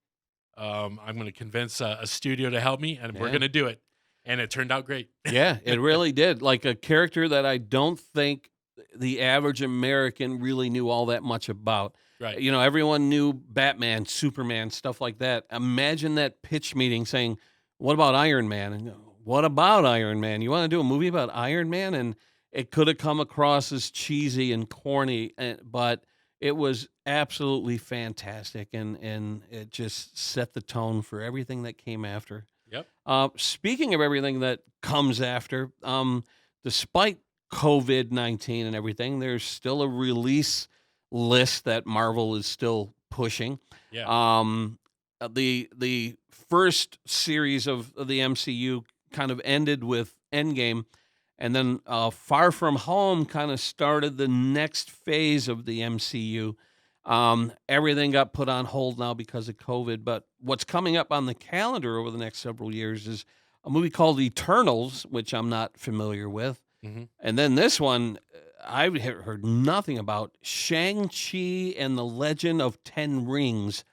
I'm going to convince a studio to help me, and we're Yeah. going to do it. And it turned out great. Yeah, it really did. Like a character that I don't think the average American really knew all that much about. Right. Everyone knew Batman, Superman, stuff like that. Imagine that pitch meeting saying, "What about Iron Man?" And what about Iron Man? You want to do a movie about Iron Man? And it could have come across as cheesy and corny, but it was absolutely fantastic, and it just set the tone for everything that came after. Yep. Speaking of everything that comes after, despite COVID-19 and everything, there's still a release list that Marvel is still pushing. Yeah. The first series of the MCU kind of ended with Endgame, and then Far From Home kind of started the next phase of the MCU. Everything got put on hold now because of COVID, but what's coming up on the calendar over the next several years is a movie called Eternals, which I'm not familiar with. Mhm. And then this one, I've heard nothing about. Shang-Chi and the Legend of Ten Rings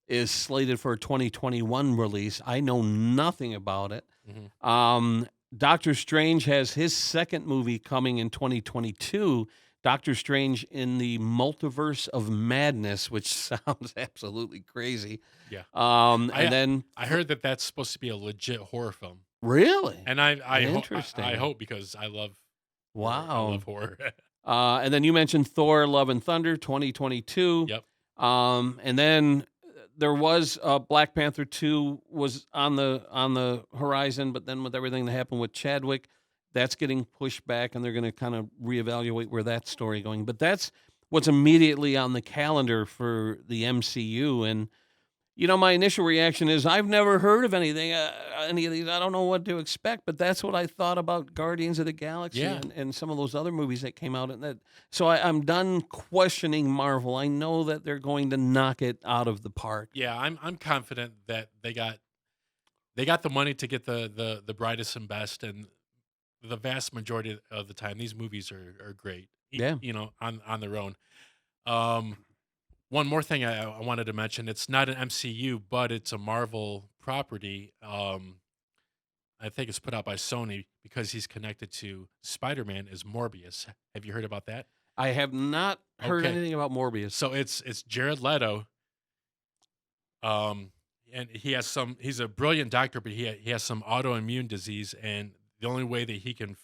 is slated for a 2021 release. I know nothing about it. Mhm. Doctor Strange has his second movie coming in 2022, Doctor Strange in the Multiverse of Madness, which sounds absolutely crazy. Yeah. And then I heard that that's supposed to be a legit horror film. really, And I interesting. I hope because I love I Wow. love horror. And then you mentioned Thor: Love and Thunder, 2022. Yep. And then there was Black Panther 2 was on the horizon, but then with everything that happened with Chadwick, that's getting pushed back, and they're going to kind of reevaluate where that story going. But that's what's immediately on the calendar for the MCU. And my initial reaction is I've never heard of anything, any of these. I don't know what to expect, but that's what I thought about Guardians of the Galaxy Yeah. and some of those other movies that came out. So I'm done questioning Marvel. I know that they're going to knock it out of the park. Yeah, I'm confident that they got the money to get the brightest and best, and the vast majority of the time these movies are great. Yeah. On their own. One more thing I wanted to mention, it's not an MCU, but it's a Marvel property. I think it's put out by Sony because he's connected to Spider-Man is Morbius. Have you heard about that? I have not heard Okay. anything about Morbius. So it's Jared Leto. And he's a brilliant doctor, but he has some autoimmune disease, and the only way that he can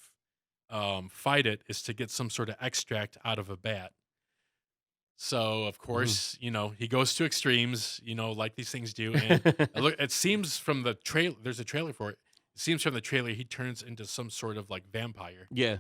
fight it is to get some sort of extract out of a bat. So of course, he goes to extremes, like these things do. And it seems from the trailer, there's a trailer for it. It seems from the trailer he turns into some sort of like vampire. Yeah.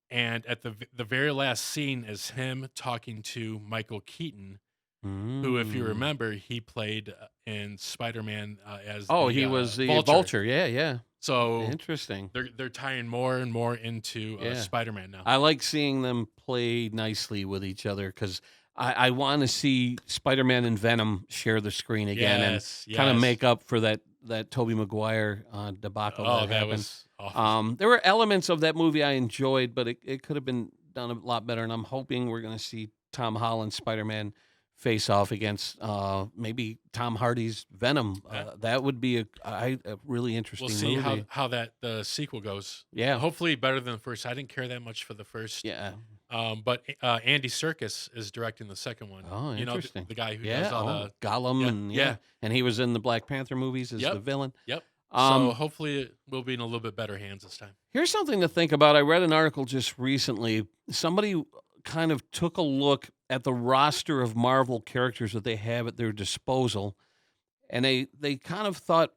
And at the very last scene is him talking to Michael Keaton, who, if you Mm. remember, he played in Spider-Man as he was the Vulture. Yeah, yeah. So Interesting. they're tying more and more into Yeah. Spider-Man now. I like seeing them play nicely with each other because I want to see Spider-Man and Venom share the screen again Yes, and kind of yes. make up for that Tobey Maguire debacle Oh, that that happened. was awful. There were elements of that movie I enjoyed, but it could have been done a lot better. And I'm hoping we're going to see Tom Holland's Spider-Man face off against maybe Tom Hardy's Venom. That would be a really interesting We'll see movie. how that the sequel goes. Yeah. Hopefully better than the first. I didn't care that much for the first. Yeah. But Andy Serkis is directing the second one. Oh, You know, interesting. the guy who Yeah, does all the Gollum yeah, and yeah. and he was in the Black Panther movies as the villain. Yep. So Um, hopefully it will be in a little bit better hands this time. Here's something to think about. I read an article just recently. Somebody kind of took a look at the roster of Marvel characters that they have at their disposal, and they kind of thought,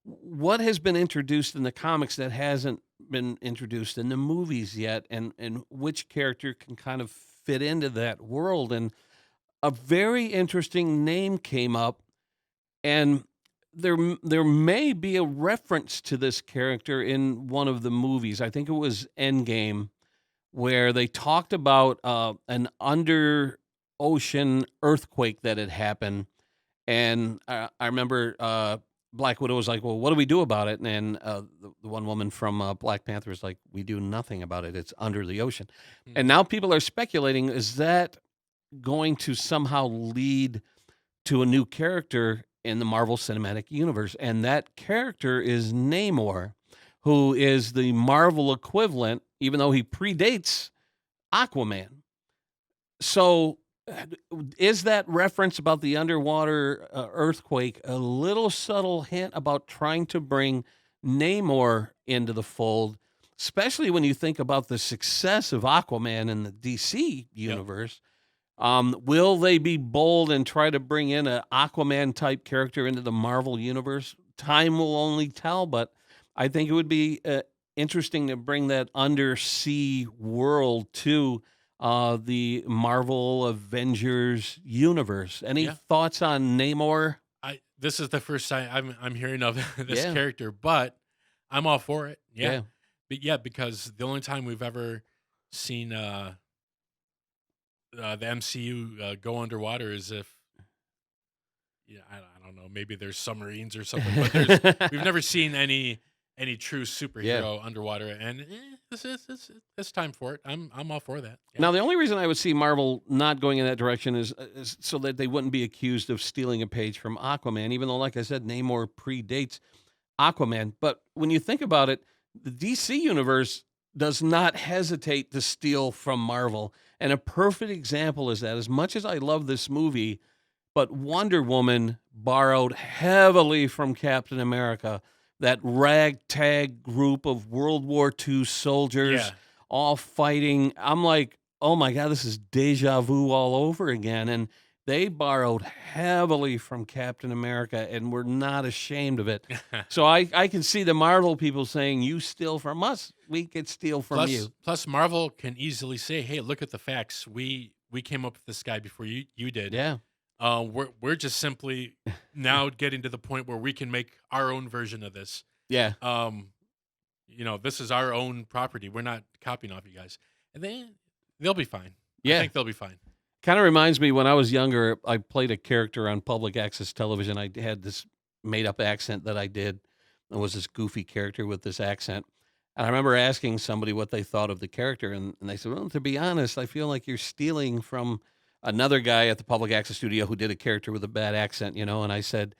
what has been introduced in the comics that hasn't been introduced in the movies yet, and which character can kind of fit into that world. And a very interesting name came up, and there may be a reference to this character in one of the movies. I think it was Endgame, where they talked about an under ocean earthquake that had happened, and I remember Black Widow was like, "Well, what do we do about it?" And the one woman from Black Panther is like, "We do nothing about it. It's under the ocean." And now people are speculating: is that going to somehow lead to a new character in the Marvel Cinematic Universe? And that character is Namor, who is the Marvel equivalent, even though he predates Aquaman. So is that reference about the underwater earthquake a little subtle hint about trying to bring Namor into the fold, especially when you think about the success of Aquaman in the DC universe? Will they be bold and try to bring in an Aquaman type character into the Marvel universe? Time will only tell, but I think it would be interesting to bring that undersea world to the Marvel Avengers universe. Any thoughts on Namor? This is the first time I'm hearing of this character, but I'm all for it. Yeah. But because the only time we've ever seen the MCU go underwater is if I don't know, maybe there's submarines or something, but we've never seen any true superhero underwater, and it's time for it. I'm all for that. Now, the only reason I would see Marvel not going in that direction is so that they wouldn't be accused of stealing a page from Aquaman, even though, like I said, Namor predates Aquaman. But when you think about it, the DC universe does not hesitate to steal from Marvel. And a perfect example is that, as much as I love this movie, but Wonder Woman borrowed heavily from Captain America, that ragtag group of World War II soldiers all fighting. I'm like, oh my God, this is deja vu all over again. And they borrowed heavily from Captain America, and we're not ashamed of it. So I can see the Marvel people saying, you steal from us, we could steal from you. Plus, Marvel can easily say, hey, look at the facts. We came up with this guy before you did. Yeah. We're just simply now getting to the point where we can make our own version of this. Yeah. This is our own property. We're not copying off you guys. And they'll be fine. Yeah. I think they'll be fine. Kind of reminds me, when I was younger, I played a character on public access television. I had this made-up accent that I did. It was this goofy character with this accent. And I remember asking somebody what they thought of the character, and they said, well, to be honest, I feel like you're stealing from another guy at the public access studio who did a character with a bad accent, And I said,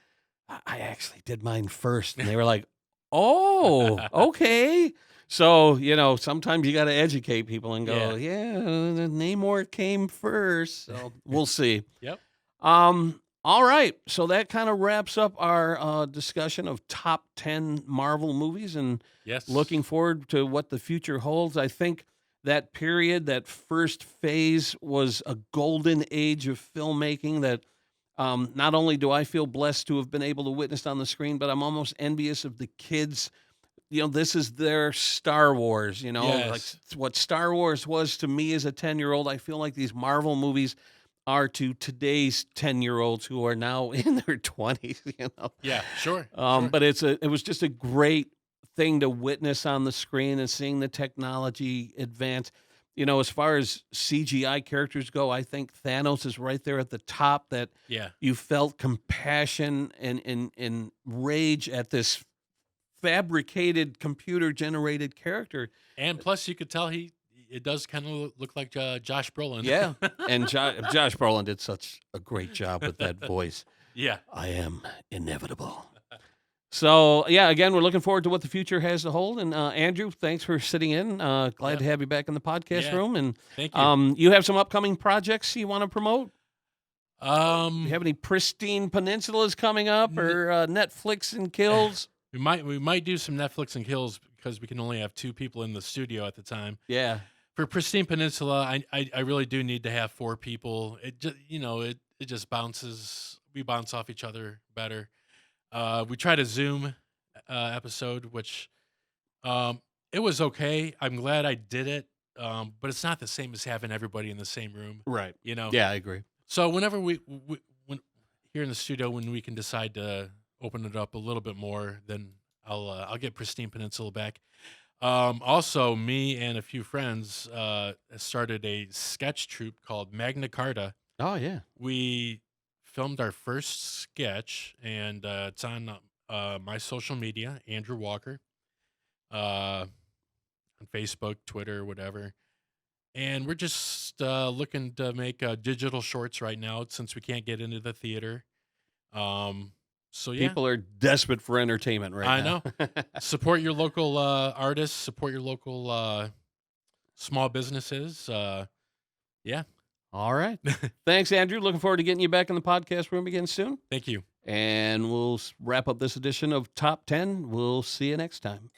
I actually did mine first. And they were like, oh, okay. So, sometimes you got to educate people and go, Namor came first. So we'll see. Yep. All right. So that kind of wraps up our discussion of top 10 Marvel movies, and looking forward to what the future holds. I think that period, that first phase, was a golden age of filmmaking that not only do I feel blessed to have been able to witness on the screen, but I'm almost envious of the kids. This is their Star Wars, like what Star Wars was to me as a 10-year-old. I feel like these Marvel movies are to today's 10-year-olds who are now in their 20s, Yeah, sure. But it was just a great thing to witness on the screen and seeing the technology advance. As far as CGI characters go, I think Thanos is right there at the top, that you felt compassion and rage at this fabricated, computer-generated character. And plus, you could tell it does kind of look like Josh Brolin. Yeah, and Josh Brolin did such a great job with that voice. Yeah. I am inevitable. So, yeah, again, we're looking forward to what the future has to hold. And Andrew, thanks for sitting in. Glad to have you back in the podcast room. And thank you. You have some upcoming projects you want to promote? Do You you have any pristine peninsulas coming up or Netflix and kills? We might do some Netflix and kills because we can only have 2 people in the studio at the time. Yeah. For Pristine Peninsula, I really do need to have 4 people. It just it just bounces. We bounce off each other better. We tried a Zoom episode, which it was okay. I'm glad I did it, but it's not the same as having everybody in the same room. Right. You know. Yeah, I agree. So whenever when here in the studio, when we can decide to open it up a little bit more, then I'll get Pristine Peninsula back. Also, me and a few friends started a sketch troupe called Magna Carta. Oh, yeah. We filmed our first sketch, and it's on my social media, Andrew Walker, on Facebook, Twitter, whatever. And we're just looking to make digital shorts right now since we can't get into the theater. So yeah, People are desperate for entertainment right now. I know. Support your local artists. Support your local small businesses. Yeah. All right. Thanks, Andrew. Looking forward to getting you back in the podcast room again soon. Thank you. And we'll wrap up this edition of Top 10. We'll see you next time.